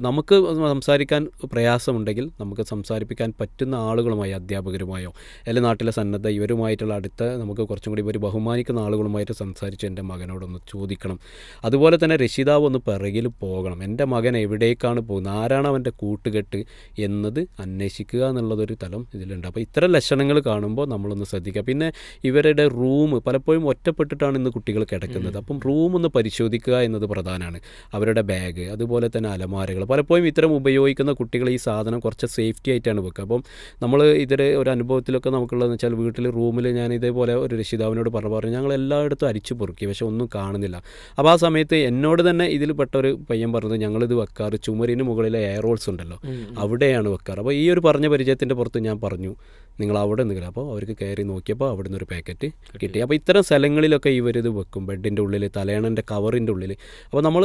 നമുക്ക് സംസാരിക്കാൻ പ്രയാസമുണ്ടെങ്കിൽ നമുക്ക് സംസാരിപ്പിക്കാൻ പറ്റുന്ന ആളുകളുമായി, അധ്യാപകരുമായോ അല്ലെങ്കിൽ നാട്ടിലെ സന്നദ്ധ ഇവരുമായിട്ടുള്ള അടുത്ത നമുക്ക് കുറച്ചും കൂടി ഇവർ ബഹുമാനിക്കുന്ന ആളുകളുമായിട്ട് സംസാരിച്ച് എൻ്റെ മകനോടൊന്ന് ചോദിക്കണം. അതുപോലെ തന്നെ രക്ഷിതാവ് ഒന്ന് പിറകിൽ പോകണം. എൻ്റെ മകൻ എവിടേക്കാണ് പോകുന്നത്, ആരാണ് അവൻ്റെ കൂട്ടുകെട്ട് എന്നത് അന്വേഷിക്കുക എന്നുള്ളതൊരു തലം ഇതിലുണ്ട്. അപ്പോൾ ഇത്തരം ലക്ഷണങ്ങൾ കാണുമ്പോൾ നമ്മളൊന്ന് ശ്രദ്ധിക്കുക. പിന്നെ ഇവരുടെ റൂം പലപ്പോഴും ഒറ്റപ്പെട്ടിട്ടാണ് ഇന്ന് കുട്ടികൾ കിടക്കുന്നത്. അപ്പം റൂം ഒന്ന് പരിശോധിക്കുക എന്നത് പ്രധാനമാണ്. അവരുടെ ബാഗ്, അതുപോലെ തന്നെ അലമാരകൾ, പലപ്പോഴും ഇത്തരം ഉപയോഗിക്കുന്ന കുട്ടികൾ ഈ സാധനം കുറച്ച് സേഫ്റ്റി ആയിട്ടാണ് വെക്കുക. അപ്പം നമ്മൾ ഇതിൽ ഒരു അനുഭവത്തിലൊക്കെ നമുക്കുള്ളതെന്ന് വെച്ചാൽ, വീട്ടിൽ റൂമിൽ ഞാൻ ഇതേപോലെ ഒരു രക്ഷിതാവിനോട് പറഞ്ഞു ഞങ്ങൾ എല്ലായിടത്തും അരിച്ചു പൊറുക്കി, പക്ഷെ ഒന്നും കാണുന്നില്ല. അപ്പോൾ ആ സമയത്ത് എന്നോട് തന്നെ ഇതിൽ പെട്ട ഒരു പയ്യൻ പറഞ്ഞത്, ഞങ്ങളിത് വെക്കാറ് ചുമരിന് മുകളിലെ എയർ ഹോൾസ് ഉണ്ടല്ലോ അവിടെയാണ് വെക്കാറ്. അപ്പോൾ ഈ ഒരു പറഞ്ഞ പരിചയത്തിൻ്റെ പുറത്ത് ഞാൻ പറഞ്ഞു നിങ്ങൾ അവിടെ നിൽക്കില്ല. അപ്പോൾ അവർക്ക് കയറി നോക്കിയപ്പോൾ അവിടെ നിന്നൊരു പാക്കറ്റ് കിട്ടി. അപ്പോൾ ഇത്തരം സ്ഥലങ്ങളിലൊക്കെ ഇവരിത് വെക്കും, ബെഡിൻ്റെ ഉള്ളിൽ, തലയണൻ്റെ കവറിൻ്റെ ഉള്ളിൽ. അപ്പോൾ നമ്മൾ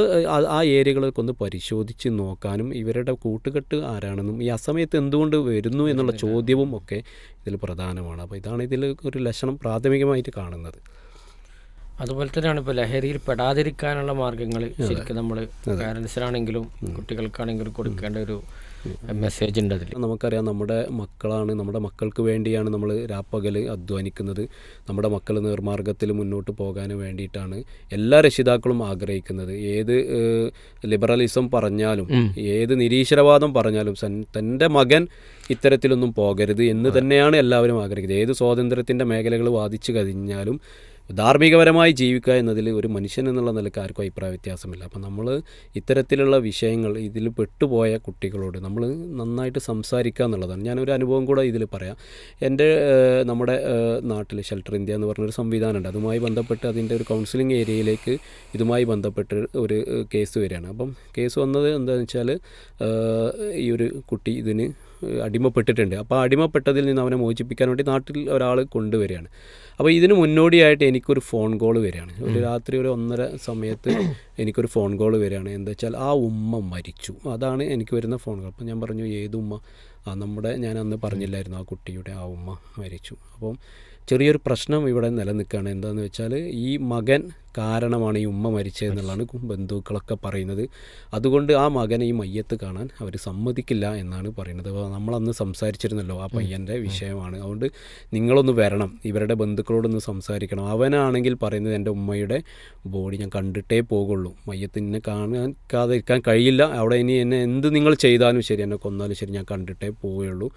ആ ഏരിയകളൊക്കെ ഒന്ന് പരിശോധിച്ച് നോക്കാനും ഇവരുടെ കൂട്ടുകെട്ട് ആരാണെന്നും ഈ അസമയത്ത് എന്തുകൊണ്ട് വരുന്നു എന്നുള്ള ചോദ്യവും ഒക്കെ ഇതിൽ പ്രധാനമാണ്. അപ്പോൾ ഇതാണ് ഇതിൽ ഒരു ലക്ഷണം പ്രാഥമികമായിട്ട് കാണുന്നത്. അതുപോലെ തന്നെയാണ് ഇപ്പോൾ ലഹരിയിൽ പെടാതിരിക്കാനുള്ള മാർഗ്ഗങ്ങൾ ശരിക്കും നമ്മൾ പാരൻസിനാണെങ്കിലും കുട്ടികൾക്കാണെങ്കിലും കൊടുക്കേണ്ട ഒരു മെസ്സേജ് ഉണ്ട് അതിൽ. നമുക്കറിയാം നമ്മുടെ മക്കളാണ്, നമ്മുടെ മക്കൾക്ക് വേണ്ടിയാണ് നമ്മൾ രാപ്പകൽ അധ്വാനിക്കുന്നത്. നമ്മുടെ മക്കൾ നേർമാർഗ്ഗത്തിൽ മുന്നോട്ട് പോകാൻ വേണ്ടിയിട്ടാണ് എല്ലാ രക്ഷിതാക്കളും ആഗ്രഹിക്കുന്നത്. ഏത് ലിബറലിസം പറഞ്ഞാലും ഏത് നിരീശ്വരവാദം പറഞ്ഞാലും തൻ്റെ മകൻ ഇത്തരത്തിലൊന്നും പോകരുത് എന്ന് തന്നെയാണ് എല്ലാവരും ആഗ്രഹിക്കുന്നത്. ഏത് സ്വാതന്ത്ര്യത്തിൻ്റെ മേഖലകൾ വാദിച്ചു കഴിഞ്ഞാലും ധാർമ്മികപരമായി ജീവിക്കുക എന്നതിൽ ഒരു മനുഷ്യൻ എന്നുള്ള നിലയ്ക്ക് ആർക്കും അഭിപ്രായ വ്യത്യാസമില്ല. അപ്പം നമ്മൾ ഇത്തരത്തിലുള്ള വിഷയങ്ങൾ ഇതിൽ പെട്ടുപോയ കുട്ടികളോട് നമ്മൾ നന്നായിട്ട് സംസാരിക്കുക എന്നുള്ളതാണ്. ഞാനൊരു അനുഭവം കൂടെ ഇതിൽ പറയാം. നമ്മുടെ നാട്ടിൽ ഷെൽട്ടർ ഇന്ത്യ എന്ന് പറഞ്ഞൊരു സംവിധാനമുണ്ട്. അതുമായി ബന്ധപ്പെട്ട് അതിൻ്റെ ഒരു കൗൺസിലിംഗ് ഏരിയയിലേക്ക് ഇതുമായി ബന്ധപ്പെട്ട് ഒരു കേസ് വരികയാണ്. അപ്പം കേസ് വന്നത് എന്താണെന്ന് വെച്ചാൽ, ഈ ഒരു കുട്ടി ഇതിന് അടിമപ്പെട്ടിട്ടുണ്ട്. അപ്പോൾ അടിമപ്പെട്ടതിൽ നിന്ന് അവനെ മോചിപ്പിക്കാൻ വേണ്ടി നാട്ടിൽ ഒരാൾ കൊണ്ടുവരികയാണ്. അപ്പോൾ ഇതിന് മുന്നോടിയായിട്ട് എനിക്കൊരു ഫോൺ കോൾ വരികയാണ്. ഒരു രാത്രി ഒരു 1:30 സമയത്ത് എനിക്കൊരു ഫോൺ കോൾ വരികയാണ്. എന്താ വെച്ചാൽ ആ ഉമ്മ മരിച്ചു. അതാണ് എനിക്ക് വരുന്ന ഫോൺ കോൾ. അപ്പോൾ ഞാൻ പറഞ്ഞു, ഏത് ഉമ്മ? ഞാൻ അന്ന് പറഞ്ഞില്ലായിരുന്നു, ആ കുട്ടിയുടെ ആ ഉമ്മ മരിച്ചു. അപ്പം ചെറിയൊരു പ്രശ്നം ഇവിടെ നിലനിൽക്കുകയാണ്. എന്താണെന്ന് വെച്ചാൽ ഈ മകൻ കാരണമാണ് ഈ ഉമ്മ മരിച്ചതെന്നുള്ളതാണ് ബന്ധുക്കളൊക്കെ പറയുന്നത്. അതുകൊണ്ട് ആ മകനെ ഈ മയ്യത്ത് കാണാൻ അവർ സമ്മതിക്കില്ല എന്നാണ് പറയുന്നത്. അപ്പോൾ നമ്മളന്ന് സംസാരിച്ചിരുന്നല്ലോ, ആ പയ്യൻ്റെ വിഷയമാണ്. അതുകൊണ്ട് നിങ്ങളൊന്ന് വരണം, ഇവരുടെ ബന്ധുക്കളോടൊന്ന് സംസാരിക്കണം. അവനാണെങ്കിൽ പറയുന്നത്, എൻ്റെ ഉമ്മയുടെ ബോഡി ഞാൻ കണ്ടിട്ടേ പോകുള്ളൂ, മയ്യത്തിനെ കാണാതിരിക്കാൻ കഴിയില്ല, അവിടെ ഇനി എന്നെ എന്ത് നിങ്ങൾ ചെയ്താലും ശരി, എന്നെ കൊന്നാലും ശരി, ഞാൻ കണ്ടിട്ടേ പോവുകയുള്ളൂ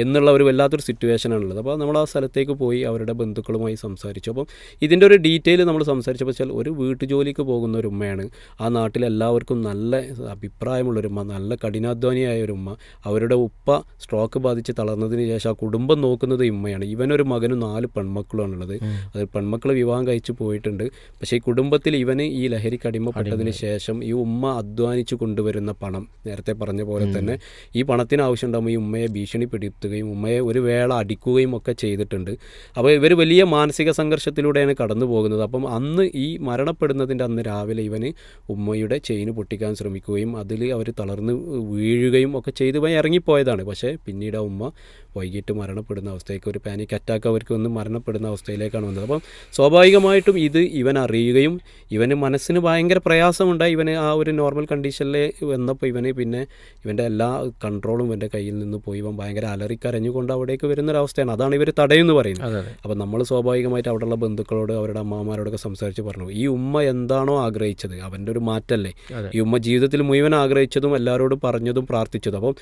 എന്നുള്ള ഒരു വല്ലാത്തൊരു സിറ്റുവേഷനാണുള്ളത്. അപ്പോൾ നമ്മൾ ആ സ്ഥലത്തേക്ക് പോയി അവരുടെ ബന്ധുക്കളുമായി സംസാരിച്ചു. അപ്പം ഇതിൻ്റെ ഒരു ഡീറ്റെയിൽ നമ്മൾ സംസാരിച്ചപ്പോൾ വെച്ചാൽ, ഒരു വീട്ടുജോലിക്ക് പോകുന്ന ഒരു ഉമ്മയാണ്. ആ നാട്ടിലെല്ലാവർക്കും നല്ല അഭിപ്രായമുള്ളൊരു ഉമ്മ, നല്ല കഠിനാധ്വാനിയായ ഒരു ഉമ്മ. അവരുടെ ഉപ്പ സ്ട്രോക്ക് ബാധിച്ച് തളർന്നതിന് ശേഷം ആ കുടുംബം നോക്കുന്നത് ഈ ഉമ്മയാണ്. ഇവനൊരു മകനും 4 പെൺമക്കളുമാണുള്ളത്. അത് പെൺമക്കൾ വിവാഹം കഴിച്ച് പോയിട്ടുണ്ട്. പക്ഷേ ഈ കുടുംബത്തിൽ ഇവന് ഈ ലഹരിക്ക് അടിമപ്പെട്ടതിന് ശേഷം ഈ ഉമ്മ അധ്വാനിച്ച് കൊണ്ടുവരുന്ന പണം, നേരത്തെ പറഞ്ഞ പോലെ തന്നെ ഈ പണത്തിന് ആവശ്യമുണ്ടാകുമ്പോൾ ഈ ഉമ്മയെ ഭീഷണിപ്പെടുത്തുകയും ഉമ്മയെ ഒരു വേള അടിക്കുകയും ഒക്കെ ചെയ്തിട്ടുണ്ട്. അപ്പോൾ ഇവർ വലിയ മാനസിക സംഘർഷത്തിലൂടെയാണ് കടന്നു പോകുന്നത്. അപ്പം അന്ന് ഈ മരണപ്പെടുന്നതിൻ്റെ അന്ന് രാവിലെ ഇവന് ഉമ്മയുടെ ചെയിന് പൊട്ടിക്കാൻ ശ്രമിക്കുകയും അതിൽ അവർ തളർന്ന് വീഴുകയും ഒക്കെ ചെയ്ത് ഇവൻ ഇറങ്ങിപ്പോയതാണ്. പക്ഷേ പിന്നീട് ആ ഉമ്മ വൈകിട്ട് മരണപ്പെടുന്ന അവസ്ഥയ്ക്ക്, ഒരു പാനിക് അറ്റാക്ക് അവർക്ക് വന്ന് മരണപ്പെടുന്ന അവസ്ഥയിലേക്കാണ് വന്നത്. അപ്പം സ്വാഭാവികമായിട്ടും ഇത് ഇവൻ അറിയുകയും ഇവന് മനസ്സിന് ഭയങ്കര പ്രയാസമുണ്ടായി. ഇവന് ആ ഒരു നോർമൽ കണ്ടീഷനിൽ വന്നപ്പോൾ പിന്നെ ഇവൻ്റെ എല്ലാ കൺട്രോളും ഇവൻ്റെ കയ്യിൽ നിന്ന് പോയി. ഇവൻ ഭയങ്കര അലറിക്കരഞ്ഞുകൊണ്ട് അവിടേക്ക് വരുന്നൊരവസ്ഥയാണ്. അതാണ് ഇവർ തടയുമെന്ന് പറയുന്നത്. അപ്പം നമ്മൾ സ്വാഭാവികമായിട്ട് അവിടെയുള്ള ബന്ധുക്കളോട് അവരുടെ അമ്മമാരോടൊക്കെ സംസാരിച്ച് പറഞ്ഞു, ഈ ഉമ്മ എന്താണോ ആഗ്രഹിച്ചത്, അവൻ്റെ ഒരു മാറ്റമല്ലേ ഈ ഉമ്മ ജീവിതത്തിൽ മുഴുവൻ ആഗ്രഹിച്ചതും എല്ലാവരോടും പറഞ്ഞതും പ്രാർത്ഥിച്ചതും. അപ്പം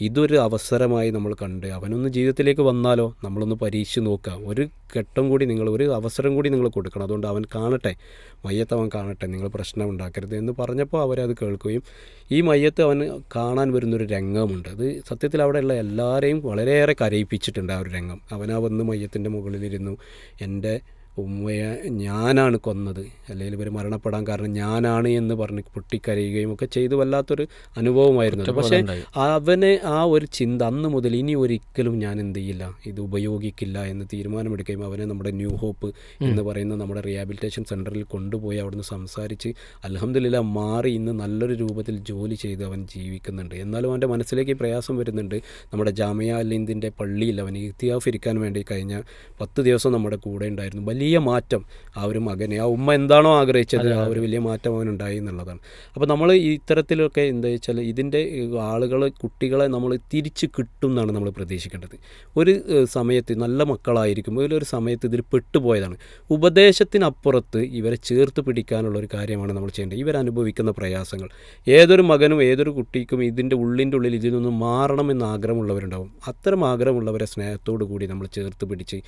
ഇതൊരു അവസരമായി നമ്മൾ കണ്ട്, അവനൊന്ന് ജീവിതത്തിലേക്ക് വന്നാലോ, നമ്മളൊന്ന് പരീക്ഷിച്ച് നോക്കുക, ഒരു ഘട്ടം കൂടി നിങ്ങൾ, ഒരു അവസരം കൂടി നിങ്ങൾ കൊടുക്കണം, അതുകൊണ്ട് അവൻ കാണട്ടെ, മയ്യത്ത് അവൻ കാണട്ടെ, നിങ്ങൾ പ്രശ്നം ഉണ്ടാക്കരുത് എന്ന് പറഞ്ഞപ്പോൾ അവരത് കേൾക്കുകയും ഈ മയ്യത്ത് അവന് കാണാൻ വരുന്നൊരു രംഗമുണ്ട്. അത് സത്യത്തിൽ അവിടെയുള്ള എല്ലാവരെയും വളരെയേറെ കരയിപ്പിച്ചിട്ടുണ്ട് ആ ഒരു രംഗം. അവനാ വന്ന് മയ്യത്തിൻ്റെ മുകളിലിരുന്നു, എൻ്റെ ഉമ്മയെ ഞാനാണ് കൊന്നത്, അല്ലെങ്കിൽ ഇവർ മരണപ്പെടാൻ കാരണം ഞാനാണ് എന്ന് പറഞ്ഞ് പൊട്ടിക്കരയുകയും ഒക്കെ ചെയ്ത് വല്ലാത്തൊരു അനുഭവമായിരുന്നു. പക്ഷേ അവനെ ആ ഒരു ചിന്ത അന്ന് മുതൽ ഇനി ഒരിക്കലും ഞാൻ എന്ത് ചെയ്യില്ല, ഇത് ഉപയോഗിക്കില്ല എന്ന് തീരുമാനമെടുക്കുകയും അവനെ നമ്മുടെ ന്യൂ ഹോപ്പ് എന്ന് പറയുന്ന നമ്മുടെ റിഹാബിലിറ്റേഷൻ സെൻറ്ററിൽ കൊണ്ടുപോയി അവിടുന്ന് സംസാരിച്ച് അൽഹംദുലില്ലാ മാറി ഇന്ന് നല്ലൊരു രൂപത്തിൽ ജോലി ചെയ്ത് അവൻ ജീവിക്കുന്നുണ്ട്. എന്നാലും അവൻ്റെ മനസ്സിലേക്ക് പ്രയാസം വരുന്നുണ്ട്. നമ്മുടെ ജാമിയ അൽ ഹിന്ദിൻ്റെ പള്ളിയിൽ അവൻ ഇത്തിയാഫ് ഇരിക്കാൻ വേണ്ടി കഴിഞ്ഞ 10 ദിവസം നമ്മുടെ കൂടെ ഉണ്ടായിരുന്നു. വലിയ മാറ്റം ആ ഒരു മകനെ, ആ ഉമ്മ എന്താണോ ആഗ്രഹിച്ചത് ആ ഒരു വലിയ മാറ്റം അവനുണ്ടായി എന്നുള്ളതാണ്. അപ്പോൾ നമ്മൾ ഇത്തരത്തിലൊക്കെ എന്താ വെച്ചാൽ ഇതിൻ്റെ കുട്ടികളെ നമ്മൾ തിരിച്ച് കിട്ടും എന്നാണ് നമ്മൾ പ്രതീക്ഷിക്കേണ്ടത്. ഒരു സമയത്ത് നല്ല മക്കളായിരിക്കും, ഒരു സമയത്ത് ഇതിൽ പെട്ടുപോയതാണ്. ഉപദേശത്തിനപ്പുറത്ത് ഇവരെ ചേർത്ത് പിടിക്കാനുള്ള ഒരു കാര്യമാണ് നമ്മൾ ചെയ്യേണ്ടത്. ഇവരനുഭവിക്കുന്ന പ്രയാസങ്ങൾ ഏതൊരു മകനും ഏതൊരു കുട്ടിക്കും ഇതിൻ്റെ ഉള്ളിൽ ഇതിൽ നിന്ന് മാറണമെന്ന് ആഗ്രഹമുള്ളവരുണ്ടാവും. അത്തരം ആഗ്രഹമുള്ളവരെ സ്നേഹത്തോടു കൂടി നമ്മൾ ചേർത്ത് പിടിച്ച്,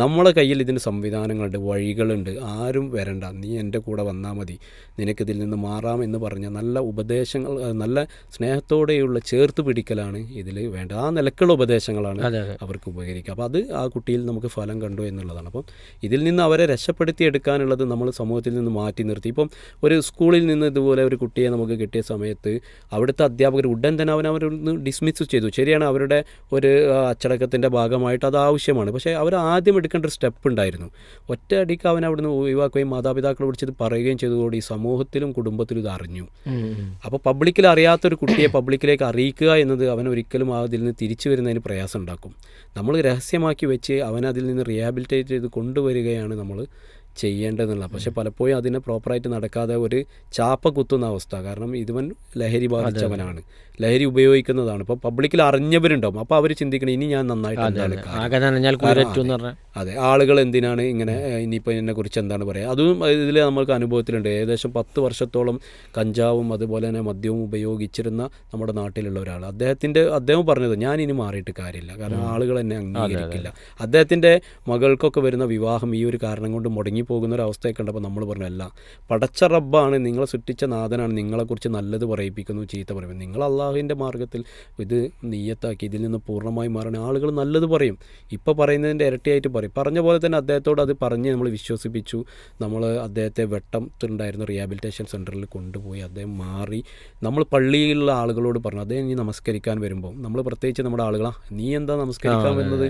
നമ്മളെ കയ്യിൽ ഇതിന് സംവിധാനങ്ങളുണ്ട്, വഴികളുണ്ട്, ആരും വരണ്ട, നീ എൻ്റെ കൂടെ വന്നാൽ മതി, നിനക്കിതിൽ നിന്ന് മാറാം എന്ന് പറഞ്ഞ നല്ല ഉപദേശങ്ങൾ, നല്ല സ്നേഹത്തോടെയുള്ള ചേർത്ത് പിടിക്കലാണ് ഇതിൽ വേണ്ട. ആ നിലക്കുള്ള ഉപദേശങ്ങളാണ് അവർക്ക് ഉപകരിക്കുക. അപ്പോൾ അത് ആ കുട്ടിയിൽ നമുക്ക് ഫലം കണ്ടു എന്നുള്ളതാണ്. അപ്പം ഇതിൽ നിന്ന് അവരെ രക്ഷപ്പെടുത്തിയെടുക്കാനുള്ളത് നമ്മൾ സമൂഹത്തിൽ നിന്ന് മാറ്റി നിർത്തി. ഇപ്പം ഒരു സ്കൂളിൽ നിന്ന് ഇതുപോലെ ഒരു കുട്ടിയെ നമുക്ക് കിട്ടിയ സമയത്ത് അവിടുത്തെ അധ്യാപകർ ഉടൻ തന്നെ അവരൊന്ന് ഡിസ്മിസ് ചെയ്തു. ശരിയാണ്, അവരുടെ ഒരു അച്ചടക്കത്തിൻ്റെ ഭാഗമായിട്ട് അത് ആവശ്യമാണ്. പക്ഷേ അവർ ആദ്യം എടുക്കേണ്ട ഒരു സ്റ്റെപ്പ് ഉണ്ടായിരുന്നു. ഒറ്റ അടിക്ക് അവൻ അവിടുന്ന് ഒഴിവാക്കുകയും മാതാപിതാക്കളെ വിളിച്ചത് പറയുകയും ചെയ്തതോടെ ഈ സമൂഹത്തിലും കുടുംബത്തിലും ഇത് അറിഞ്ഞു. അപ്പോൾ പബ്ലിക്കിൽ അറിയാത്തൊരു കുട്ടിയെ പബ്ലിക്കിലേക്ക് അറിയിക്കുക എന്നത് അവൻ ഒരിക്കലും അതിൽ നിന്ന് തിരിച്ചു വരുന്നതിന് പ്രയാസം ഉണ്ടാക്കും. നമ്മൾ രഹസ്യമാക്കി വെച്ച് അവനതിൽ നിന്ന് റീഹാബിലിറ്റേറ്റ് ചെയ്ത് കൊണ്ടുവരികയാണ് നമ്മൾ ചെയ്യേണ്ടതെന്നുള്ള. പക്ഷെ പലപ്പോഴും അതിനെ പ്രോപ്പറായിട്ട് നടക്കാതെ ഒരു ചാപ്പ കുത്തുന്ന അവസ്ഥ. കാരണം ഇതുവൻ ലഹരി ബാധിച്ചവനാണ്, ലഹരി ഉപയോഗിക്കുന്നതാണ്. ഇപ്പോൾ പബ്ലിക്കിൽ അറിഞ്ഞവരുണ്ടാവും. അപ്പോൾ അവർ ചിന്തിക്കണം, ഇനി ഞാൻ നന്നായിട്ട് അതെ, ആളുകൾ എന്തിനാണ് ഇങ്ങനെ, ഇനിയിപ്പോൾ ഇതിനെക്കുറിച്ച് എന്താണ് പറയുക. അതും ഇതിൽ നമ്മൾക്ക് അനുഭവത്തിലുണ്ട്. ഏകദേശം 10 വർഷത്തോളം കഞ്ചാവും അതുപോലെ തന്നെ മദ്യവും ഉപയോഗിച്ചിരുന്ന നമ്മുടെ നാട്ടിലുള്ള ഒരാൾ, അദ്ദേഹം പറഞ്ഞത്, ഞാൻ ഇനി മാറിയിട്ട് കാര്യമില്ല, കാരണം ആളുകൾ എന്നെ അംഗീകരിക്കില്ല. അദ്ദേഹത്തിൻ്റെ മകൾക്കൊക്കെ വരുന്ന വിവാഹം ഈ ഒരു കാരണം കൊണ്ട് മുടങ്ങിപ്പോകുന്ന ഒരു അവസ്ഥയൊക്കെ ഉണ്ടപ്പോൾ നമ്മൾ പറഞ്ഞു, അല്ല, പടച്ച റബ്ബാണ്, നിങ്ങളെ സൃഷ്ടിച്ച നാഥനാണ് നിങ്ങളെക്കുറിച്ച് നല്ലത് പറയിപ്പിക്കുന്നു, ചീത്ത പറയുന്നു. നിങ്ങൾ അള്ളാഹുവിൻ്റെ മാർഗ്ഗത്തിൽ ഇത് നിയ്യത്താക്കി ഇതിൽ നിന്ന് പൂർണ്ണമായി മാറണ ആളുകൾ നല്ലത് പറയും. ഇപ്പോൾ പറയുന്നതിൻ്റെ ഇരട്ടിയായിട്ട് പറയും. പറഞ്ഞ പോലെ തന്നെ അദ്ദേഹത്തോട് അത് പറഞ്ഞ് നമ്മൾ വിശ്വസിപ്പിച്ചു. നമ്മൾ അദ്ദേഹത്തെ വെട്ടത്തുണ്ടായിരുന്ന റീഹാബിലിറ്റേഷൻ സെൻറ്ററിൽ കൊണ്ടുപോയി. അദ്ദേഹം മാറി. നമ്മൾ പള്ളിയിലുള്ള ആളുകളോട് പറഞ്ഞു, അദ്ദേഹം ഇനി നമസ്കരിക്കാൻ വരുമ്പോൾ നമ്മൾ പ്രത്യേകിച്ച് നമ്മുടെ ആളുകളാ, നീ എന്താ നമസ്കരിക്കാൻ വരുന്നത്,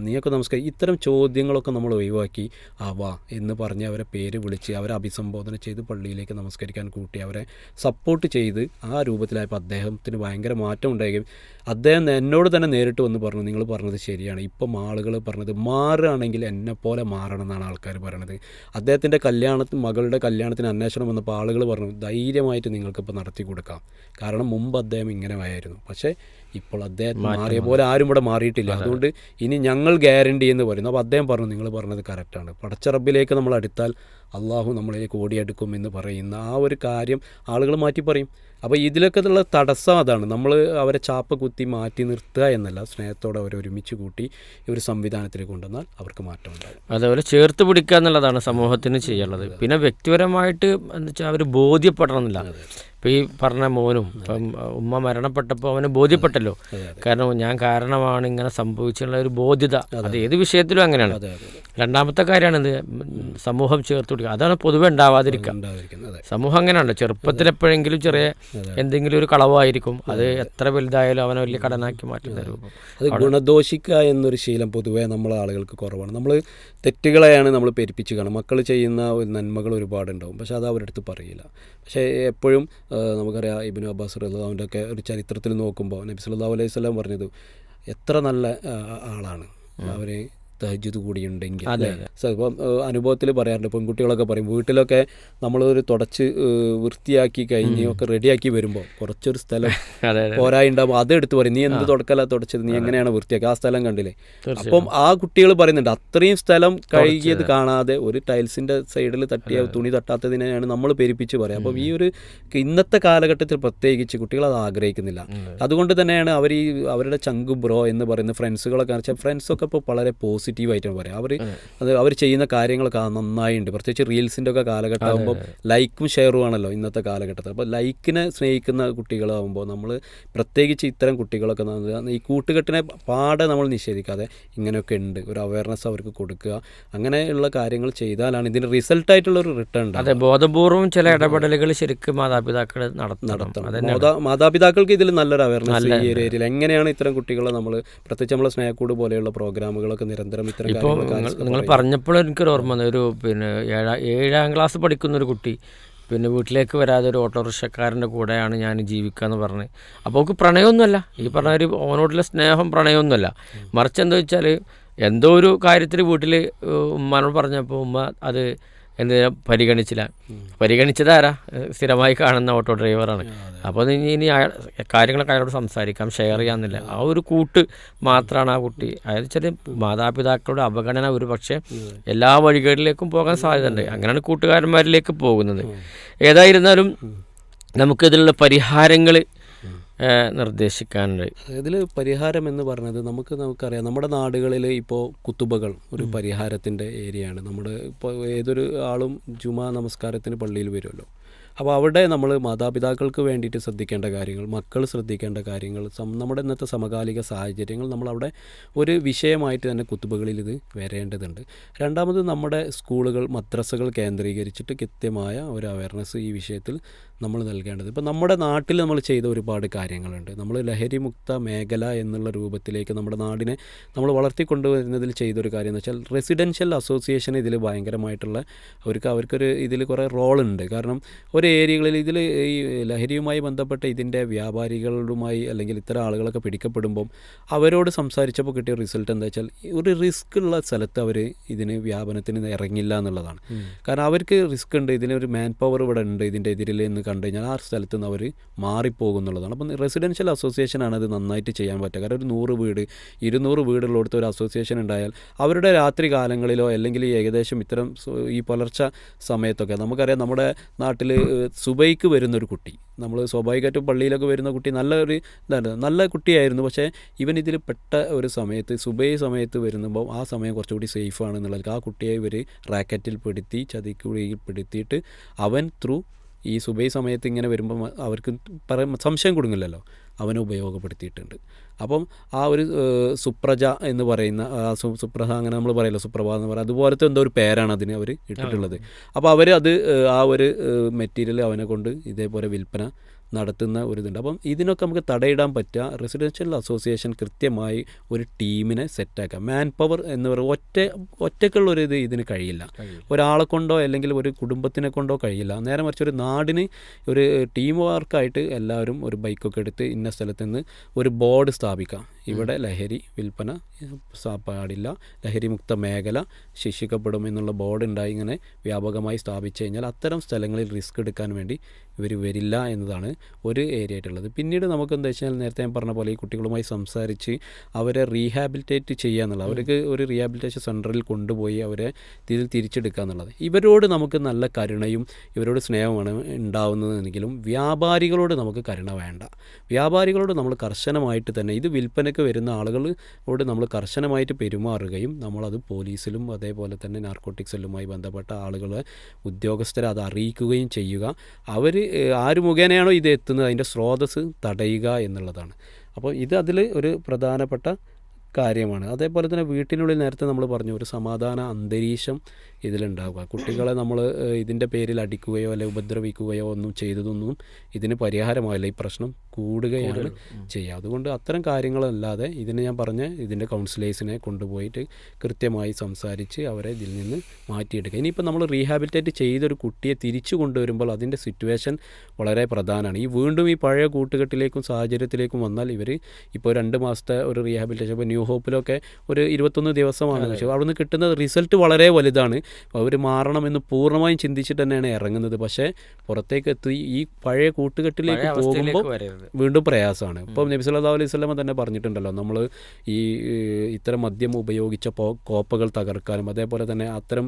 നീയൊക്കെ നമസ്കരിക്കും, ഇത്തരം ചോദ്യങ്ങളൊക്കെ നമ്മൾ ഒഴിവാക്കി വാ എന്ന് പറഞ്ഞ് അവരെ പേര് വിളിച്ച് അവരെ അഭിസംബോധന ചെയ്ത് പള്ളിയിലേക്ക് നമസ്കരിക്കാൻ കൂട്ടി അവരെ സപ്പോർട്ട് ചെയ്ത് ആ രൂപത്തിലായപ്പോൾ അദ്ദേഹത്തിന് ഭയങ്കര മാറ്റം ഉണ്ടായിരിക്കും. അദ്ദേഹം എന്നോട് തന്നെ നേരിട്ട് വന്ന് പറഞ്ഞു, നിങ്ങൾ പറഞ്ഞത് ശരിയാണ്, ഇപ്പം ആളുകൾ പറഞ്ഞത് മാറുകയാണെങ്കിൽ എന്നെപ്പോലെ മാറണം എന്നാണ് ആൾക്കാർ പറയണത്. അദ്ദേഹത്തിൻ്റെ മകളുടെ കല്യാണത്തിന് അന്വേഷണം വന്നപ്പോൾ ആളുകൾ പറഞ്ഞു, ധൈര്യമായിട്ട് നിങ്ങൾക്കിപ്പോൾ നടത്തി കൊടുക്കാം, കാരണം മുമ്പ് അദ്ദേഹം ഇങ്ങനെ ആയിരുന്നു, പക്ഷേ ഇപ്പോൾ അദ്ദേഹം മാറിയ പോലെ ആരും ഇവിടെ മാറിയിട്ടില്ല, അതുകൊണ്ട് ഇനി ഞങ്ങൾ ഗ്യാരണ്ടി എന്ന് പറയുന്നു. അപ്പോൾ അദ്ദേഹം പറഞ്ഞു, നിങ്ങൾ പറഞ്ഞത് കറക്റ്റാണ്, പടച്ച റബ്ബിലേക്ക് നമ്മൾ അടുത്താൽ അള്ളാഹു നമ്മളിലേക്ക് ഓടിയെടുക്കും എന്ന് പറയുന്ന ആ ഒരു കാര്യം ആളുകൾ മാറ്റി പറയും. അപ്പോൾ ഇതിലൊക്കെ ഉള്ള തടസ്സം അതാണ്, നമ്മൾ അവരെ ചാപ്പ കുത്തി മാറ്റി നിർത്തുക എന്നല്ല, സ്നേഹത്തോടെ അവരെ ഒരുമിച്ച് കൂട്ടി ഈ ഒരു സംവിധാനത്തിലേക്ക് കൊണ്ടുവന്നാൽ അവർക്ക് മാറ്റം ഉണ്ടാകും. അതേപോലെ ചേർത്ത് പിടിക്കുക എന്നുള്ളതാണ് സമൂഹത്തിന് ചെയ്യാനുള്ളത്. പിന്നെ വ്യക്തിപരമായിട്ട് എന്താ വെച്ചാൽ അവർ ബോധ്യപ്പെടണമെന്നില്ല. ഇപ്പോൾ ഈ പറഞ്ഞ മോനും ഇപ്പം ഉമ്മ മരണപ്പെട്ടപ്പോൾ അവന് ബോധ്യപ്പെട്ടല്ലോ, കാരണം ഞാൻ കാരണമാണ് ഇങ്ങനെ സംഭവിച്ചുള്ള ഒരു ബോധ്യത. അത് ഏത് വിഷയത്തിലും അങ്ങനെയാണ്. രണ്ടാമത്തെ കാര്യമാണ് ഇത് സമൂഹം ചേർത്ത് പിടിക്കുക. അതാണ് പൊതുവെ ഉണ്ടാവാതിരിക്കുക. സമൂഹം അങ്ങനെയുണ്ട്, ചെറുപ്പത്തിലെപ്പോഴെങ്കിലും ചെറിയ എന്തെങ്കിലും ഒരു കളവായിരിക്കും, അത് എത്ര വലുതായാലും അവനെ വലിയ കടനാക്കി മാറ്റുന്ന രൂപം. അത് ഗുണദോഷിക്കുക എന്നൊരു ശീലം പൊതുവേ നമ്മളെ ആളുകൾക്ക് കുറവാണ്. നമ്മൾ തെറ്റുകളെയാണ് നമ്മൾ പെരുപ്പിച്ച് കാണും. മക്കൾ ചെയ്യുന്ന നന്മകൾ ഒരുപാടുണ്ടാവും, പക്ഷെ അത് അവരുടെ അടുത്ത് പറയില്ല. പക്ഷേ എപ്പോഴും നമുക്കറിയാം ഇബ്നു അബ്ബാസ് റളിയല്ലാഹു അൻഹു ഒക്കെ ഒരു ചരിത്രത്തിൽ നോക്കുമ്പോൾ നബി സല്ലല്ലാഹു അലൈഹി വസല്ലം പറഞ്ഞത്, എത്ര നല്ല ആളാണ് അവർ തഹജ്ജുദ് കൂടിയുണ്ടെങ്കിൽ. ഇപ്പം അനുഭവത്തിൽ പറയാറുണ്ട്, പെൺകുട്ടികളൊക്കെ പറയും, വീട്ടിലൊക്കെ നമ്മളൊരു തുടച്ച് വൃത്തിയാക്കി കഴിഞ്ഞ് ഒക്കെ റെഡിയാക്കി വരുമ്പോൾ കുറച്ചൊരു സ്ഥലം പോരായിണ്ടാവും, അതെടുത്ത് പറയും, നീ എന്ത് തുടക്കല തുടച്ചത്, നീ എങ്ങനെയാണ് വൃത്തിയാക്കി, ആ സ്ഥലം കണ്ടില്ലേ. അപ്പം ആ കുട്ടികൾ പറയുന്നുണ്ട്, അത്രയും സ്ഥലം കഴുകിയത് കാണാതെ ഒരു ടൈൽസിൻ്റെ സൈഡിൽ തട്ടിയ തുണി തട്ടാത്തതിനെയാണ് നമ്മൾ പെരുപ്പിച്ച് പറയുക. അപ്പം ഈ ഒരു ഇന്നത്തെ കാലഘട്ടത്തിൽ പ്രത്യേകിച്ച് കുട്ടികൾ അത് ആഗ്രഹിക്കുന്നില്ല. അതുകൊണ്ട് തന്നെയാണ് അവരുടെ ചങ്ക് ബ്രോ എന്ന് പറയുന്ന ഫ്രണ്ട്സുകളൊക്കെ വെച്ചാൽ ഫ്രണ്ട്സൊക്കെ ഇപ്പോൾ വളരെ പോസിറ്റീവായിട്ടാണ് പറയാം. അവർ ചെയ്യുന്ന കാര്യങ്ങളൊക്കെ നന്നായിട്ടുണ്ട്. പ്രത്യേകിച്ച് റീൽസിൻ്റെ ഒക്കെ കാലഘട്ടം ആകുമ്പോൾ ലൈക്കും ഷെയറും ആണല്ലോ ഇന്നത്തെ കാലഘട്ടത്തിൽ. അപ്പോൾ ലൈക്കിനെ സ്നേഹിക്കുന്ന കുട്ടികളാകുമ്പോൾ നമ്മൾ പ്രത്യേകിച്ച് ഇത്തരം കുട്ടികളൊക്കെ ഈ കൂട്ടുകെട്ടിനെ പാടെ നമ്മൾ നിഷേധിക്കാതെ ഇങ്ങനെയൊക്കെ ഉണ്ട്, ഒരു അവയർനെസ് അവർക്ക് കൊടുക്കുക, അങ്ങനെയുള്ള കാര്യങ്ങൾ ചെയ്താലാണ് ഇതിന് റിസൾട്ടായിട്ടുള്ളൊരു റിട്ടേൺ ഉണ്ട്. അതെ, ബോധപൂർവം ചില ഇടപെടലുകൾ ശരിക്കും മാതാപിതാക്കൾ നടത്തണം. മാതാപിതാക്കൾക്ക് ഇതിൽ നല്ലൊരു അവയർനെസ് ഈ ഒരു ഏരിയയിൽ എങ്ങനെയാണ് ഇത്തരം കുട്ടികളെ നമ്മൾ പ്രത്യേകിച്ച് നമ്മളെ സ്നേഹക്കൂട് പോലെയുള്ള പ്രോഗ്രാമുകളൊക്കെ നിരന്തരം ഇപ്പോൾ നിങ്ങൾ പറഞ്ഞപ്പോൾ എനിക്കൊരു ഓർമ്മ വന്നു. ഒരു പിന്നെ 7ാം ക്ലാസ് പഠിക്കുന്നൊരു കുട്ടി പിന്നെ വീട്ടിലേക്ക് വരാതെ ഒരു ഓട്ടോറിക്ഷക്കാരൻ്റെ കൂടെയാണ് ഞാൻ ജീവിക്കുക എന്ന് പറഞ്ഞ്. അപ്പോൾ അവൾക്ക് പ്രണയമൊന്നുമല്ല, ഈ പറഞ്ഞ ഒരു ഓനോടുള്ള സ്നേഹം പ്രണയമൊന്നുമല്ല, മറിച്ച് എന്താ വെച്ചാൽ എന്തോ ഒരു കാര്യത്തിൽ വീട്ടിൽ ഉമ്മാനോട് പറഞ്ഞപ്പോൾ ഉമ്മ അത് എന്തിനാ പരിഗണിച്ചതാരാ, സ്ഥിരമായി കാണുന്ന ഓട്ടോ ഡ്രൈവറാണ്. അപ്പോൾ ഇനി കാര്യങ്ങളൊക്കെ അയാളോട് സംസാരിക്കാം, ഷെയർ ചെയ്യാമെന്നില്ല, ആ ഒരു കൂട്ട് മാത്രമാണ് ആ കുട്ടി. അതായത് വെച്ചാൽ മാതാപിതാക്കളുടെ അവഗണന ഒരു പക്ഷേ എല്ലാ വഴികളിലേക്കും പോകാൻ സാധ്യതയുണ്ട്. അങ്ങനെയാണ് കൂട്ടുകാരന്മാരിലേക്ക് പോകുന്നത്. ഏതായിരുന്നാലും നമുക്കിതിലുള്ള പരിഹാരങ്ങൾ നിർദ്ദേശിക്കാനുണ്ട്. ഇതിൽ പരിഹാരം എന്ന് പറഞ്ഞത് നമുക്കറിയാം, നമ്മുടെ നാടുകളിൽ ഇപ്പോൾ കുത്തുബകൾ ഒരു പരിഹാരത്തിൻ്റെ ഏരിയയാണ്. ഇപ്പോൾ ഏതൊരു ആളും ജുമാ നമസ്കാരത്തിന് പള്ളിയിൽ വരുമല്ലോ. അപ്പോൾ അവിടെ നമ്മൾ മാതാപിതാക്കൾക്ക് വേണ്ടിയിട്ട് ശ്രദ്ധിക്കേണ്ട കാര്യങ്ങൾ, മക്കൾ ശ്രദ്ധിക്കേണ്ട കാര്യങ്ങൾ, നമ്മുടെ ഇന്നത്തെ സമകാലിക സാഹചര്യങ്ങൾ നമ്മളവിടെ ഒരു വിഷയമായിട്ട് തന്നെ കുത്തുബകളിൽ ഇത് വരേണ്ടതുണ്ട്. രണ്ടാമത് നമ്മുടെ സ്കൂളുകൾ, മദ്രസകൾ കേന്ദ്രീകരിച്ചിട്ട് കൃത്യമായ ഒരു അവയർനെസ് ഈ വിഷയത്തിൽ നമ്മൾ നൽകേണ്ടത്. ഇപ്പോൾ നമ്മുടെ നാട്ടിൽ നമ്മൾ ചെയ്ത ഒരുപാട് കാര്യങ്ങളുണ്ട്. നമ്മൾ ലഹരി മുക്ത മേഖല എന്നുള്ള രൂപത്തിലേക്ക് നമ്മുടെ നാടിനെ നമ്മൾ വളർത്തിക്കൊണ്ടുവരുന്നതിൽ ചെയ്തൊരു കാര്യം എന്ന് വെച്ചാൽ റെസിഡൻഷ്യൽ അസോസിയേഷൻ ഇതിൽ ഭയങ്കരമായിട്ടുള്ള അവർക്കൊരു ഇതിൽ കുറേ റോളുണ്ട്. കാരണം ഒരു ഏരിയകളിൽ ഇതിൽ ഈ ലഹരിയുമായി ബന്ധപ്പെട്ട ഇതിൻ്റെ വ്യാപാരികളുമായി അല്ലെങ്കിൽ ഇത്തരം ആളുകളൊക്കെ പിടിക്കപ്പെടുമ്പം അവരോട് സംസാരിച്ചപ്പോൾ കിട്ടിയ റിസൾട്ട് എന്താ വെച്ചാൽ ഒരു റിസ്ക് ഉള്ള സ്ഥലത്ത് അവർ ഇതിന് വ്യാപനത്തിന് ഇറങ്ങില്ല എന്നുള്ളതാണ്. കാരണം അവർക്ക് റിസ്ക് ഉണ്ട്, ഇതിനൊരു മാൻ പവർ ഇവിടെ ഉണ്ട് ഇതിൻ്റെ എതിരിൽ എന്ന് കണ്ടു കഴിഞ്ഞാൽ ആ സ്ഥലത്ത് നിന്ന് അവർ മാറിപ്പോകുന്നുള്ളതാണ്. അപ്പം റെസിഡൻഷ്യൽ അസോസിയേഷനാണ് അത് നന്നായിട്ട് ചെയ്യാൻ പറ്റുക. കാരണം ഒരു 100 വീട് 200 വീടുള്ളിടത്ത് ഒരു അസോസിയേഷൻ ഉണ്ടായാൽ അവരുടെ രാത്രി കാലങ്ങളിലോ അല്ലെങ്കിൽ ഏകദേശം ഇത്തരം ഈ പുലർച്ച സമയത്തൊക്കെ നമുക്കറിയാം, നമ്മുടെ നാട്ടിൽ സുബൈക്ക് വരുന്നൊരു കുട്ടി, നമ്മൾ സ്വാഭാവികമായിട്ടും പള്ളിയിലൊക്കെ വരുന്ന കുട്ടി നല്ല കുട്ടിയായിരുന്നു. പക്ഷേ ഇവൻ ഇതിൽ പെട്ട ഒരു സമയത്ത് സുബൈ സമയത്ത് വരുമ്പോൾ ആ സമയം കുറച്ചുകൂടി സേഫാണെന്നുള്ളത് ആ കുട്ടിയെ ഇവർ റാക്കറ്റിൽ പെടുത്തി ചതിക്കുഴിയിൽ പെടുത്തിയിട്ട് അവൻ ത്രൂ ഈ സുബൈ സമയത്ത് ഇങ്ങനെ വരുമ്പോൾ അവർക്ക് സംശയം കൊടുങ്ങില്ലല്ലോ, അവനെ ഉപയോഗപ്പെടുത്തിയിട്ടുണ്ട്. അപ്പം ആ ഒരു സുപ്രജ എന്ന് പറയുന്ന സുപ്രഭ അങ്ങനെ നമ്മൾ പറയല്ലോ, സുപ്രഭ എന്ന് പറയുന്നത് അതുപോലത്തെ എന്തോ ഒരു പേരാണ് അതിന് അവർ ഇട്ടിട്ടുള്ളത്. അപ്പോൾ അവർ അത് ആ ഒരു മെറ്റീരിയൽ അവനെ കൊണ്ട് ഇതേപോലെ വിൽപ്പന നടത്തുന്ന ഒരു ഇതുണ്ട്. അപ്പം ഇതിനൊക്കെ നമുക്ക് തടയിടാൻ പറ്റുക റെസിഡൻഷ്യൽ അസോസിയേഷൻ കൃത്യമായി ഒരു ടീമിനെ സെറ്റാക്കുക. മാൻ പവർ എന്ന് പറയുന്നത് ഒറ്റയ്ക്കുള്ളൊരു ഇതിന് കഴിയില്ല. ഒരാളെ കൊണ്ടോ അല്ലെങ്കിൽ ഒരു കുടുംബത്തിനെ കൊണ്ടോ കഴിയില്ല. നേരെ മറിച്ച് ഒരു നാടിന് ഒരു ടീം വർക്കായിട്ട് എല്ലാവരും ഒരു ബൈക്കൊക്കെ എടുത്ത് ഇന്ന സ്ഥലത്ത് നിന്ന് ഒരു ബോർഡ് സ്ഥാപിക്കാം. ഇവിടെ ലഹരി വിൽപ്പന പാടില്ല, ലഹരി മുക്ത മേഖല ശിക്ഷിക്കപ്പെടും എന്നുള്ള ബോർഡ് ഉണ്ടായി ഇങ്ങനെ വ്യാപകമായി സ്ഥാപിച്ചു കഴിഞ്ഞാൽ അത്തരം സ്ഥലങ്ങളിൽ റിസ്ക് എടുക്കാൻ വേണ്ടി ഇവർ വരില്ല എന്നതാണ് ഒരു ഏരിയ ആയിട്ടുള്ളത്. പിന്നീട് നമുക്ക് എന്താ വെച്ചാൽ നേരത്തെ ഞാൻ പറഞ്ഞ പോലെ ഈ കുട്ടികളുമായി സംസാരിച്ച് അവരെ റീഹാബിലിറ്റേറ്റ് ചെയ്യുക എന്നുള്ളത്, അവർക്ക് ഒരു റീഹാബിലിറ്റേഷൻ സെൻറ്ററിൽ കൊണ്ടുപോയി അവരെ ഇതിൽ തിരിച്ചെടുക്കുക എന്നുള്ളത്. ഇവരോട് നമുക്ക് നല്ല കരുണയും ഇവരോട് സ്നേഹമാണ് ഉണ്ടാവുന്നതെങ്കിലും വ്യാപാരികളോട് നമുക്ക് കരുണ വേണ്ട. വ്യാപാരികളോട് നമ്മൾ കർശനമായിട്ട് തന്നെ ഇത് വിൽപ്പനയ്ക്ക് വരുന്ന ആളുകളോട് നമ്മൾ കർശനമായിട്ട് പെരുമാറുകയും നമ്മളത് പോലീസിലും അതേപോലെ തന്നെ നാർക്കോട്ടിക് സെല്ലുമായി ബന്ധപ്പെട്ട ആളുകളെ ഉദ്യോഗസ്ഥരെ അത് അറിയിക്കുകയും ചെയ്യുക. അവർ ആര് മുഖേനയാണോ ഇത് എത്തുന്നത് അതിൻ്റെ സ്രോതസ്സ് തടയുക എന്നുള്ളതാണ്. അപ്പോൾ ഇത് അതിൽ ഒരു പ്രധാനപ്പെട്ട കാര്യമാണ്. അതേപോലെ തന്നെ വീട്ടിനുള്ളിൽ നേരത്തെ നമ്മൾ പറഞ്ഞു ഒരു സമാധാന അന്തരീക്ഷം ഇതിലുണ്ടാവുക. കുട്ടികളെ നമ്മൾ ഇതിൻ്റെ പേരിൽ അടിക്കുകയോ അല്ലെങ്കിൽ ഉപദ്രവിക്കുകയോ ഒന്നും ചെയ്തതൊന്നും ഇതിന് പരിഹാരമാവില്ല. ഈ പ്രശ്നം കൂടുകയാണ് ചെയ്യുക. അതുകൊണ്ട് അത്തരം കാര്യങ്ങളല്ലാതെ ഇതിന് ഞാൻ പറഞ്ഞ ഇതിൻ്റെ കൗൺസിലേഴ്സിനെ കൊണ്ടുപോയിട്ട് കൃത്യമായി സംസാരിച്ച് അവരെ ഇതിൽ നിന്ന് മാറ്റിയെടുക്കുക. ഇനിയിപ്പോൾ നമ്മൾ റീഹാബിലിറ്റേറ്റ് ചെയ്തൊരു കുട്ടിയെ തിരിച്ചു കൊണ്ടുവരുമ്പോൾ അതിൻ്റെ സിറ്റുവേഷൻ വളരെ പ്രധാനമാണ്. ഈ വീണ്ടും ഈ പഴയ കൂട്ടുകെട്ടിലേക്കും സാഹചര്യത്തിലേക്കും വന്നാൽ ഇവർ ഇപ്പോൾ 2 മാസത്തെ ഒരു റീഹാബിലിറ്റേഷൻ ഇപ്പോൾ ന്യൂ ഹോപ്പിലൊക്കെ ഒരു 21 ദിവസമാണ്. പക്ഷേ അവിടുന്ന് കിട്ടുന്ന റിസൾട്ട് വളരെ വലുതാണ്. അവർ മാറണമെന്ന് പൂർണ്ണമായും ചിന്തിച്ചിട്ട് തന്നെയാണ് ഇറങ്ങുന്നത്. പക്ഷേ പുറത്തേക്ക് എത്തി ഈ പഴയ കൂട്ടുകെട്ടിലേക്ക് പോകുമ്പോൾ വീണ്ടും പ്രയാസമാണ്. ഇപ്പം നബി സല്ലല്ലാഹു അലൈഹി വസല്ലം തന്നെ പറഞ്ഞിട്ടുണ്ടല്ലോ, നമ്മൾ ഈ ഇത്തരം മദ്യം ഉപയോഗിച്ച കോപ്പകൾ തകർക്കാനും അതേപോലെ തന്നെ അത്തരം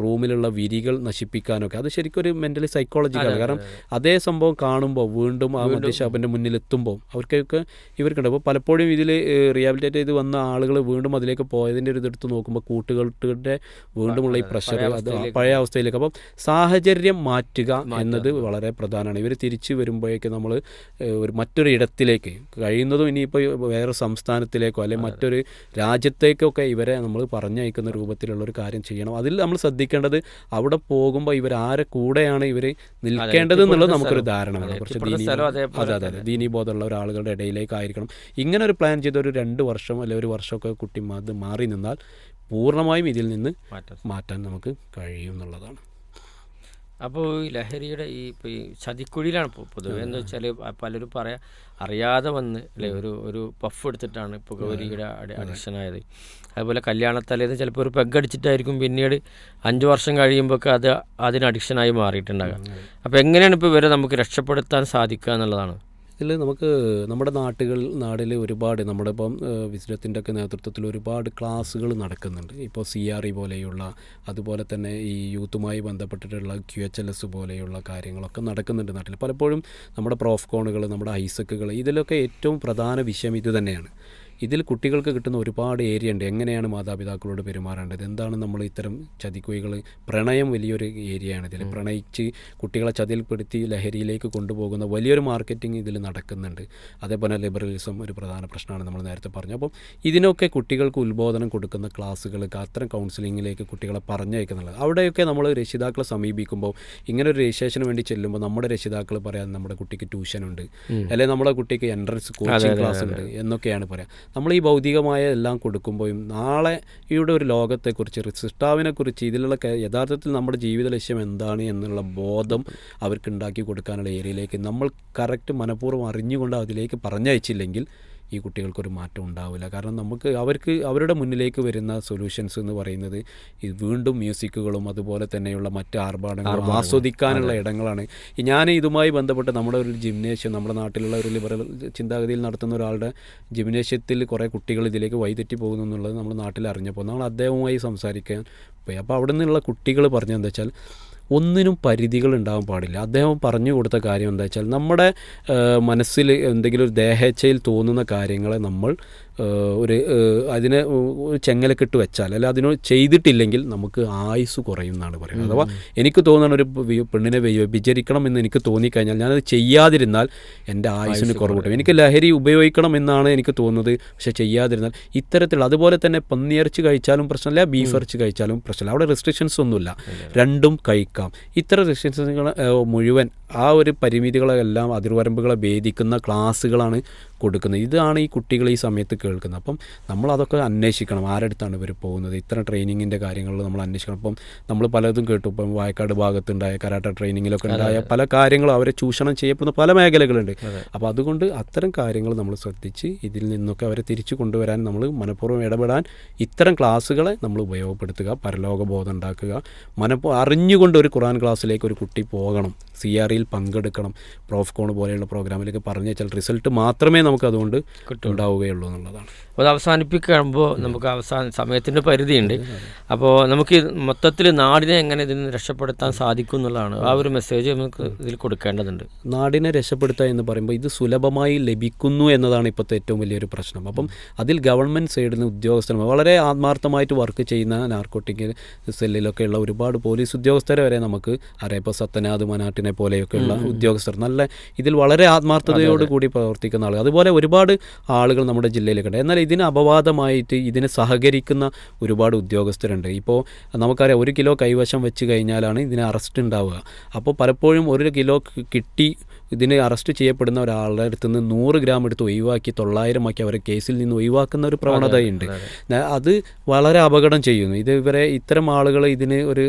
റൂമിലുള്ള വിരികൾ നശിപ്പിക്കാനൊക്കെ അത് ശരിക്കും ഒരു മെൻ്റലി സൈക്കോളജിക്കലാണ്. കാരണം അതേ സംഭവം കാണുമ്പോൾ വീണ്ടും ആ മദ്യഷാപ്പിൻ്റെ മുന്നിലെത്തുമ്പോൾ ഇവർക്കുണ്ട്. അപ്പോൾ പലപ്പോഴും ഇതിൽ റീഹാബിലിറ്റേറ്റ് ചെയ്ത് വന്ന ആളുകൾ വീണ്ടും അതിലേക്ക് പോയതിൻ്റെ ഒരു ഇതെടുത്ത് നോക്കുമ്പോൾ കൂട്ടുകെട്ടിൻ്റെ വീണ്ടുമുള്ള ഈ പ്രഷർ അത് പഴയ അവസ്ഥയിലേക്ക്. അപ്പം സാഹചര്യം മാറ്റുക എന്നത് വളരെ പ്രധാനമാണ്. ഇവർ തിരിച്ചു വരുമ്പോഴേക്ക് നമ്മൾ മറ്റൊരു ഇടത്തിലേക്ക് കഴിയുന്നതും ഇനിയിപ്പോൾ വേറെ സംസ്ഥാനത്തിലേക്കോ അല്ലെങ്കിൽ മറ്റൊരു രാജ്യത്തേക്കൊക്കെ ഇവരെ നമ്മൾ പറഞ്ഞയക്കുന്ന രൂപത്തിലുള്ളൊരു കാര്യം ചെയ്യണം. അതിൽ നമ്മൾ ശ്രദ്ധിക്കേണ്ടത് അവിടെ പോകുമ്പോൾ ഇവരാരെ കൂടെയാണ് ഇവർ നിൽക്കേണ്ടത് എന്നുള്ളത് നമുക്കൊരു ധാരണ വേണം. കുറച്ച് ദീനീ ബോധമുള്ള ഒരാളുകളുടെ ഇടയിലേക്കായിരിക്കണം. ഇങ്ങനെ ഒരു പ്ലാൻ ചെയ്ത ഒരു 2 വർഷം അല്ലെങ്കിൽ 1 വർഷമൊക്കെ കുട്ടി മാറി നിന്നാൽ പൂർണ്ണമായും ഇതിൽ നിന്ന് മാറ്റാൻ നമുക്ക് കഴിയും എന്നുള്ളതാണ്. അപ്പോൾ ഈ ലഹരിയുടെ ഈ ചതിക്കുഴിയിലാണ് പൊതുവെ എന്ന് വെച്ചാൽ പലരും അറിയാതെ വന്ന് അല്ലെ ഒരു പഫ് എടുത്തിട്ടാണ് പുകവലിയുടെ അഡിക്ഷനായത്. അതുപോലെ കല്യാണത്തലേന്ന് ചിലപ്പോൾ ഒരു പെഗ് അടിച്ചിട്ടായിരിക്കും പിന്നീട് 5 വർഷം കഴിയുമ്പോഴൊക്കെ അതിന് അഡിക്ഷനായി മാറിയിട്ടുണ്ടാകുക. അപ്പോൾ എങ്ങനെയാണ് ഇപ്പോൾ ഇവരെ നമുക്ക് രക്ഷപ്പെടുത്താൻ സാധിക്കുക എന്നുള്ളതാണ്. ഇതിൽ നമുക്ക് നമ്മുടെ നാട്ടിൽ ഒരുപാട് നമ്മുടെ ഇപ്പം വിസ്ഡത്തിൻ്റെ ഒക്കെ നേതൃത്വത്തിൽ ഒരുപാട് ക്ലാസ്സുകൾ നടക്കുന്നുണ്ട്. ഇപ്പോൾ CRE പോലെയുള്ള അതുപോലെ തന്നെ ഈ യൂത്തുമായി ബന്ധപ്പെട്ടിട്ടുള്ള QHLS പോലെയുള്ള കാര്യങ്ങളൊക്കെ നടക്കുന്നുണ്ട് നാട്ടിൽ. പലപ്പോഴും നമ്മുടെ പ്രോഫ്കോണുകൾ, നമ്മുടെ ഐസക്കുകൾ, ഇതിലൊക്കെ ഏറ്റവും പ്രധാന വിഷയം ഇത് തന്നെയാണ്. ഇതിൽ കുട്ടികൾക്ക് കിട്ടുന്ന ഒരുപാട് ഏരിയ ഉണ്ട്. എങ്ങനെയാണ് മാതാപിതാക്കളോട് പെരുമാറേണ്ടത്, എന്താണ് നമ്മൾ ഇത്തരം ചതിക്കുഴികൾ, പ്രണയം വലിയൊരു ഏരിയയാണ്. ഇതിൽ പ്രണയിച്ച് കുട്ടികളെ ചതിയിൽപ്പെടുത്തി ലഹരിയിലേക്ക് കൊണ്ടുപോകുന്ന വലിയൊരു മാർക്കറ്റിംഗ് ഇതിൽ നടക്കുന്നുണ്ട്. അതേപോലെ ലിബറലിസം ഒരു പ്രധാന പ്രശ്നമാണ് നമ്മൾ നേരത്തെ പറഞ്ഞു. അപ്പം ഇതിനൊക്കെ കുട്ടികൾക്ക് ഉത്ബോധനം കൊടുക്കുന്ന ക്ലാസ്സുകൾ, അത്തരം കൗൺസിലിങ്ങിലേക്ക് കുട്ടികളെ പറഞ്ഞയക്കുന്നുള്ളത്. അവിടെയൊക്കെ നമ്മൾ രക്ഷിതാക്കളെ സമീപിക്കുമ്പോൾ ഇങ്ങനെ ഒരു രജിസ്ട്രേഷന് വേണ്ടി ചെല്ലുമ്പോൾ നമ്മുടെ രക്ഷിതാക്കൾ പറയാൻ നമ്മുടെ കുട്ടിക്ക് ട്യൂഷനുണ്ട്, അല്ലെങ്കിൽ നമ്മുടെ കുട്ടിക്ക് എൻട്രൻസ് കോച്ചിങ് ക്ലാസ് ഉണ്ട് എന്നൊക്കെയാണ് പറയാം. നമ്മൾ ഈ ഭൗതികമായ എല്ലാം കൊടുക്കുമ്പോഴും നാളെ ഇവിടെ ഒരു ലോകത്തെക്കുറിച്ച്, സൃഷ്ടാവിനെക്കുറിച്ച്, ഇതിലുള്ള യഥാർത്ഥത്തിൽ നമ്മുടെ ജീവിത ലക്ഷ്യം എന്താണ് എന്നുള്ള ബോധം അവർക്ക് ഉണ്ടാക്കി കൊടുക്കാനുള്ള ഏരിയയിലേക്ക് നമ്മൾ കറക്റ്റ് മനഃപൂർവ്വം അറിഞ്ഞുകൊണ്ട് അതിലേക്ക് പറഞ്ഞയച്ചില്ലെങ്കിൽ ഈ കുട്ടികൾക്കൊരു മാറ്റം ഉണ്ടാവില്ല. കാരണം അവർക്ക് അവരുടെ മുന്നിലേക്ക് വരുന്ന സൊല്യൂഷൻസ് എന്ന് പറയുന്നത് ഈ വീണ്ടും മ്യൂസിക്കുകളും അതുപോലെ തന്നെയുള്ള മറ്റ് ആർഭാടങ്ങളും ആസ്വദിക്കാനുള്ള ഇടങ്ങളാണ്. ഞാൻ ഇതുമായി ബന്ധപ്പെട്ട് നമ്മുടെ ഒരു ജിംനേഷ്യം, നമ്മുടെ നാട്ടിലുള്ള ഒരു ലിബറൽ ചിന്താഗതിയിൽ നടത്തുന്ന ഒരാളുടെ ജിംനേഷ്യത്തിൽ കുറേ കുട്ടികൾ ഇതിലേക്ക് വഴിതെറ്റി പോകുന്നു എന്നുള്ളത് നമ്മൾ നാട്ടിൽ അറിഞ്ഞപ്പോൾ നമ്മൾ അദ്ദേഹവുമായി സംസാരിക്കാൻ പോയി. അപ്പോൾ അവിടെ നിന്നുള്ള കുട്ടികൾ പറഞ്ഞതെന്താ വെച്ചാൽ ഒന്നിനും പരിധികൾ ഉണ്ടാകാൻ പാടില്ല. അദ്ദേഹം പറഞ്ഞു കൊടുത്ത കാര്യം എന്താ വെച്ചാൽ നമ്മുടെ മനസ്സിൽ എന്തെങ്കിലും ഒരു ദേഹേച്ഛയിൽ തോന്നുന്ന കാര്യങ്ങളെ നമ്മൾ അതിനെ ഒരു ചെങ്ങലക്കിട്ട് വെച്ചാൽ അല്ല അതിനോട് ചെയ്തിട്ടില്ലെങ്കിൽ നമുക്ക് ആയുസ് കുറയും എന്നാണ് പറയുന്നത്. അഥവാ എനിക്ക് തോന്നുന്ന ഒരു പെണ്ണിനെ വിചരിക്കണം എന്ന് എനിക്ക് തോന്നിക്കഴിഞ്ഞാൽ ഞാനത് ചെയ്യാതിരുന്നാൽ എൻ്റെ ആയുസിന് കുറവ് കിട്ടും. എനിക്ക് ലഹരി ഉപയോഗിക്കണം എന്നാണ് എനിക്ക് തോന്നുന്നത്, പക്ഷേ ചെയ്യാതിരുന്നാൽ ഇത്തരത്തിലുള്ള അതുപോലെ തന്നെ പന്നിയിറച്ചി കഴിച്ചാലും പ്രശ്നമില്ല, ബീഫ് ഇറച്ചി കഴിച്ചാലും പ്രശ്നമില്ല. അവിടെ റെസ്ട്രിക്ഷൻസ് ഒന്നുമില്ല, രണ്ടും കഴിക്കാം. ഇത്തരം റെസ്ട്രിക്ഷൻസുകൾ മുഴുവൻ ആ ഒരു പരിമിതികളെല്ലാം അതിർവരമ്പുകളെ ഭേദിക്കുന്ന ക്ലാസ്സുകളാണ് കൊടുക്കുന്നത്. ഇതാണ് ഈ കുട്ടികൾ ഈ സമയത്ത് കേൾക്കുന്നത്. അപ്പം നമ്മളതൊക്കെ അന്വേഷിക്കണം, ആരടുത്താണ് ഇവർ പോകുന്നത്, ഇത്തരം ട്രെയിനിങ്ങിൻ്റെ കാര്യങ്ങളിൽ നമ്മൾ അന്വേഷിക്കണം. അപ്പം നമ്മൾ പലതും കേട്ടു, ഇപ്പം വായക്കാട് ഭാഗത്തുണ്ടായ കരാട്ട ട്രെയിനിങ്ങിലൊക്കെ ഉണ്ടായ പല കാര്യങ്ങളും അവരെ ചൂഷണം ചെയ്യപ്പെടുന്ന പല മേഖലകളുണ്ട്. അപ്പോൾ അതുകൊണ്ട് അത്തരം കാര്യങ്ങൾ നമ്മൾ ശ്രദ്ധിച്ച് ഇതിൽ നിന്നൊക്കെ അവരെ തിരിച്ചു കൊണ്ടുവരാൻ നമ്മൾ മനഃപൂർവ്വം ഇടപെടാൻ ഇത്തരം ക്ലാസ്സുകളെ നമ്മൾ ഉപയോഗപ്പെടുത്തുക, പരലോകബോധം ഉണ്ടാക്കുക. അറിഞ്ഞുകൊണ്ട് ഒരു ഖുർആൻ ക്ലാസ്സിലേക്ക് ഒരു കുട്ടി പോകണം, CREയിൽ പങ്കെടുക്കണം, പ്രോഫ്കോൺ പോലെയുള്ള പ്രോഗ്രാമിലേക്ക് പറഞ്ഞു വെച്ചാൽ റിസൾട്ട് മാത്രമേ നമുക്ക് അതുകൊണ്ട് ഉണ്ടാവുകയുള്ളൂ എന്നുള്ളതാണ്. അത് അവസാനിപ്പിക്കുമ്പോൾ നമുക്ക് സമയത്തിൻ്റെ പരിധിയുണ്ട്. അപ്പോൾ നമുക്ക് മൊത്തത്തിൽ നാടിനെ എങ്ങനെ ഇതിൽ നിന്ന് രക്ഷപ്പെടുത്താൻ സാധിക്കും എന്നുള്ളതാണ് ആ ഒരു മെസ്സേജ് നമുക്ക് ഇതിൽ കൊടുക്കേണ്ടതുണ്ട്. നാടിനെ രക്ഷപ്പെടുത്തുക എന്ന് പറയുമ്പോൾ ഇത് സുലഭമായി ലഭിക്കുന്നു എന്നതാണ് ഇപ്പോഴത്തെ ഏറ്റവും വലിയൊരു പ്രശ്നം. അപ്പം അതിൽ ഗവൺമെൻറ് സൈഡിൽ നിന്ന് ഉദ്യോഗസ്ഥന്മാർ വളരെ ആത്മാർത്ഥമായിട്ട് വർക്ക് ചെയ്യുന്ന നാർക്കോട്ടിക് സെല്ലിലൊക്കെയുള്ള ഒരുപാട് പോലീസ് ഉദ്യോഗസ്ഥരെ വരെ നമുക്ക് അറിയാം. ഇപ്പോൾ സത്യനാഥ് മനാട്ടിനെ പോലെയൊക്കെയുള്ള ഉദ്യോഗസ്ഥർ നല്ല ഇതിൽ വളരെ ആത്മാർത്ഥതയോടുകൂടി പ്രവർത്തിക്കുന്ന ആളുകൾ, അതുപോലെ ഒരുപാട് ആളുകൾ നമ്മുടെ ജില്ലയിലൊക്കെ ഉണ്ട്. എന്നാൽ ഇതിന് അപവാദമായിട്ട് ഇതിന് സഹകരിക്കുന്ന ഒരുപാട് ഉദ്യോഗസ്ഥരുണ്ട്. ഇപ്പോൾ നമുക്കറിയാം 1 കിലോ കൈവശം വെച്ച് കഴിഞ്ഞാലാണ് ഇതിന് അറസ്റ്റ് ഉണ്ടാവുക. അപ്പോൾ പലപ്പോഴും 1 കിലോ കിട്ടി ഇതിന് അറസ്റ്റ് ചെയ്യപ്പെടുന്ന ഒരാളുടെ അടുത്ത് നിന്ന് 100 ഗ്രാം എടുത്ത് ഒഴിവാക്കി 900 ആക്കി അവരെ കേസിൽ നിന്ന് ഒഴിവാക്കുന്ന ഒരു പ്രവണതയുണ്ട്. അത് വളരെ അപകടം ചെയ്യുന്നു. ഇവരെ ഇത്തരം ആളുകൾ ഇതിന് ഒരു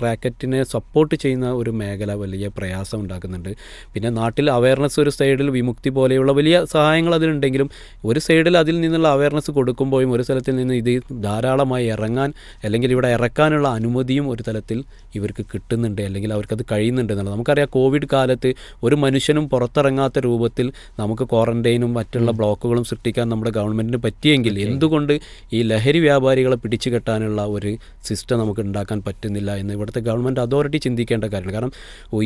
റാക്കറ്റിനെ സപ്പോർട്ട് ചെയ്യുന്ന ഒരു മേഖല വലിയ പ്രയാസം ഉണ്ടാക്കുന്നുണ്ട്. പിന്നെ നാട്ടിൽ അവയർനെസ് ഒരു സൈഡിൽ വിമുക്തി പോലെയുള്ള വലിയ സഹായങ്ങൾ അതിലുണ്ടെങ്കിലും ഒരു സൈഡിൽ അതിൽ നിന്നുള്ള അവയർനെസ് കൊടുക്കുമ്പോഴും ഒരു സ്ഥലത്തിൽ നിന്ന് ഇത് ധാരാളമായി ഇറങ്ങാൻ അല്ലെങ്കിൽ ഇവിടെ ഇറക്കാനുള്ള അനുമതിയും ഒരു തലത്തിൽ ഇവർക്ക് കിട്ടുന്നുണ്ട്, അല്ലെങ്കിൽ അവർക്കത് കഴിയുന്നുണ്ട് എന്നുള്ളത് നമുക്കറിയാം. കോവിഡ് കാലത്ത് ഒരു മനുഷ്യനും പുറത്തിറങ്ങാത്ത രൂപത്തിൽ നമുക്ക് ക്വാറന്റൈനും മറ്റുള്ള ബ്ലോക്കുകളും സൃഷ്ടിക്കാൻ നമ്മുടെ ഗവൺമെൻറ്റിന് പറ്റിയെങ്കിൽ എന്തുകൊണ്ട് ഈ ലഹരി വ്യാപാരികളെ പിടിച്ചു കെട്ടാനുള്ള ഒരു സിസ്റ്റം നമുക്ക് ഉണ്ടാക്കാൻ പറ്റുന്നില്ല എന്ന് ഇവിടുത്തെ ഗവൺമെൻറ് അതോറിറ്റി ചിന്തിക്കേണ്ട കാര്യമാണ്. കാരണം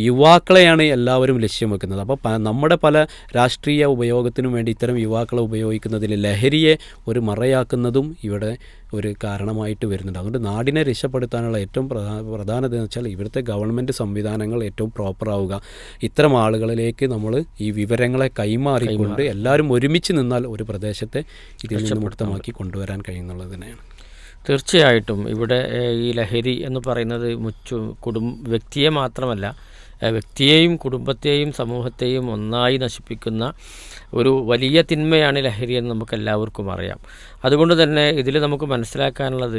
യുവാക്കളെയാണ് എല്ലാവരും ലക്ഷ്യം വെക്കുന്നത്. അപ്പോൾ നമ്മുടെ പല രാഷ്ട്രീയ ഉപയോഗത്തിനും വേണ്ടി ഇത്തരം യുവാക്കളെ ഉപയോഗിക്കുന്നതിൽ ലഹരിയെ ഒരു മറയാക്കുന്നതും ഇവിടെ ഒരു കാരണമായിട്ട് വരുന്നുണ്ട്. അതുകൊണ്ട് നാടിനെ രക്ഷപ്പെടുത്താനുള്ള ഏറ്റവും പ്രധാനത എന്ന് വെച്ചാൽ ഇവിടുത്തെ ഗവൺമെൻറ് സംവിധാനങ്ങൾ ഏറ്റവും പ്രോപ്പറാവുക. ഇത്തരം ആളുകളിലേക്ക് നമ്മൾ ഈ വിവരങ്ങളെ കൈമാറിക്കൊണ്ട് എല്ലാവരും ഒരുമിച്ച് നിന്നാൽ ഒരു പ്രദേശത്തെ ഇതിൽ നിന്ന് മുക്തമാക്കി കൊണ്ടുവരാൻ കഴിയുന്നുള്ളത് തന്നെയാണ്. തീർച്ചയായിട്ടും ഇവിടെ ഈ ലഹരി എന്ന് പറയുന്നത് വ്യക്തിയെ മാത്രമല്ല, വ്യക്തിയെയും കുടുംബത്തെയും സമൂഹത്തെയും ഒന്നായി നശിപ്പിക്കുന്ന ഒരു വലിയ തിന്മയാണ് ലഹരി എന്ന് നമുക്ക് എല്ലാവർക്കും അറിയാം. അതുകൊണ്ട് തന്നെ ഇതിൽ നമുക്ക് മനസ്സിലാക്കാനുള്ളത്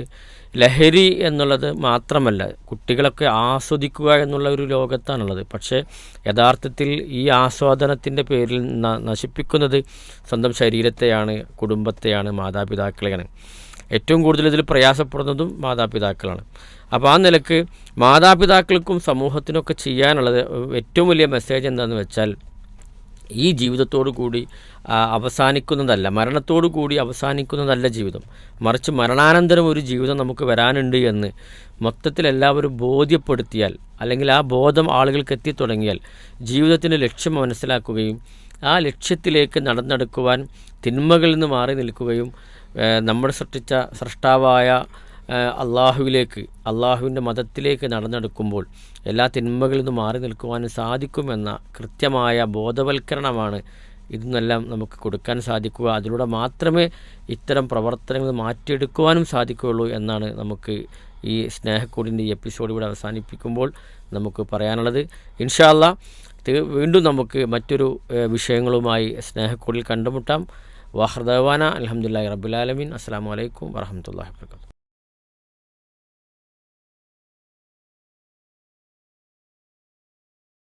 ലഹരി എന്നുള്ളത് മാത്രമല്ല, കുട്ടികളൊക്കെ ആസ്വദിക്കുക എന്നുള്ള ഒരു ലോകത്താണുള്ളത്. പക്ഷേ യഥാർത്ഥത്തിൽ ഈ ആസ്വാദനത്തിൻ്റെ പേരിൽ നശിപ്പിക്കുന്നത് സ്വന്തം ശരീരത്തെയാണ്, കുടുംബത്തെയാണ്, മാതാപിതാക്കളെയാണ്. ഏറ്റവും കൂടുതൽ ഇതിൽ പ്രയാസപ്പെടുന്നതും മാതാപിതാക്കളാണ്. അപ്പോൾ ആ നിലക്ക് മാതാപിതാക്കൾക്കും സമൂഹത്തിനൊക്കെ ചെയ്യാനുള്ളത് ഏറ്റവും വലിയ മെസ്സേജ് എന്താണെന്ന് വെച്ചാൽ ഈ ജീവിതത്തോടു കൂടി അവസാനിക്കുന്നതല്ല, മരണത്തോടു കൂടി അവസാനിക്കുന്നതല്ല ജീവിതം, മറിച്ച് മരണാനന്തരം ഒരു ജീവിതം നമുക്ക് വരാനുണ്ട് എന്ന് മൊത്തത്തിൽ എല്ലാവരും ബോധ്യപ്പെടുത്തിയാൽ, അല്ലെങ്കിൽ ആ ബോധം ആളുകൾക്ക് എത്തിത്തുടങ്ങിയാൽ ജീവിതത്തിൻ്റെ ലക്ഷ്യം മനസ്സിലാക്കുകയും ആ ലക്ഷ്യത്തിലേക്ക് നടന്നെടുക്കുവാൻ തിന്മകളിൽ നിന്ന് മാറി നിൽക്കുകയും നമ്മൾ സൃഷ്ടിച്ച സൃഷ്ടാവായ അള്ളാഹുവിലേക്ക്, അള്ളാഹുവിൻ്റെ മതത്തിലേക്ക് നടന്നെടുക്കുമ്പോൾ എല്ലാ തിന്മകളിൽ നിന്ന് മാറി നിൽക്കുവാനും സാധിക്കുമെന്ന കൃത്യമായ ബോധവൽക്കരണമാണ് ഇതെന്നെല്ലാം നമുക്ക് കൊടുക്കാൻ സാധിക്കുക. അതിലൂടെ മാത്രമേ ഇത്തരം പ്രവർത്തനങ്ങൾ മാറ്റിയെടുക്കുവാനും സാധിക്കുകയുള്ളൂ എന്നാണ് നമുക്ക് ഈ സ്നേഹക്കൂടിൻ്റെ ഈ എപ്പിസോഡ് ഇവിടെ അവസാനിപ്പിക്കുമ്പോൾ നമുക്ക് പറയാനുള്ളത്. ഇൻഷാ അല്ലാഹ് വീണ്ടും നമുക്ക് മറ്റൊരു വിഷയങ്ങളുമായി സ്നേഹക്കൂടിൽ കണ്ടുമുട്ടാം. വാഹൃദവാന അൽഹംദുലില്ലാഹി റബ്ബിൽ ആലമീൻ. അസ്സലാമു അലൈക്കും വറഹ്മത്തുള്ളാഹി വബറകാതുഹു.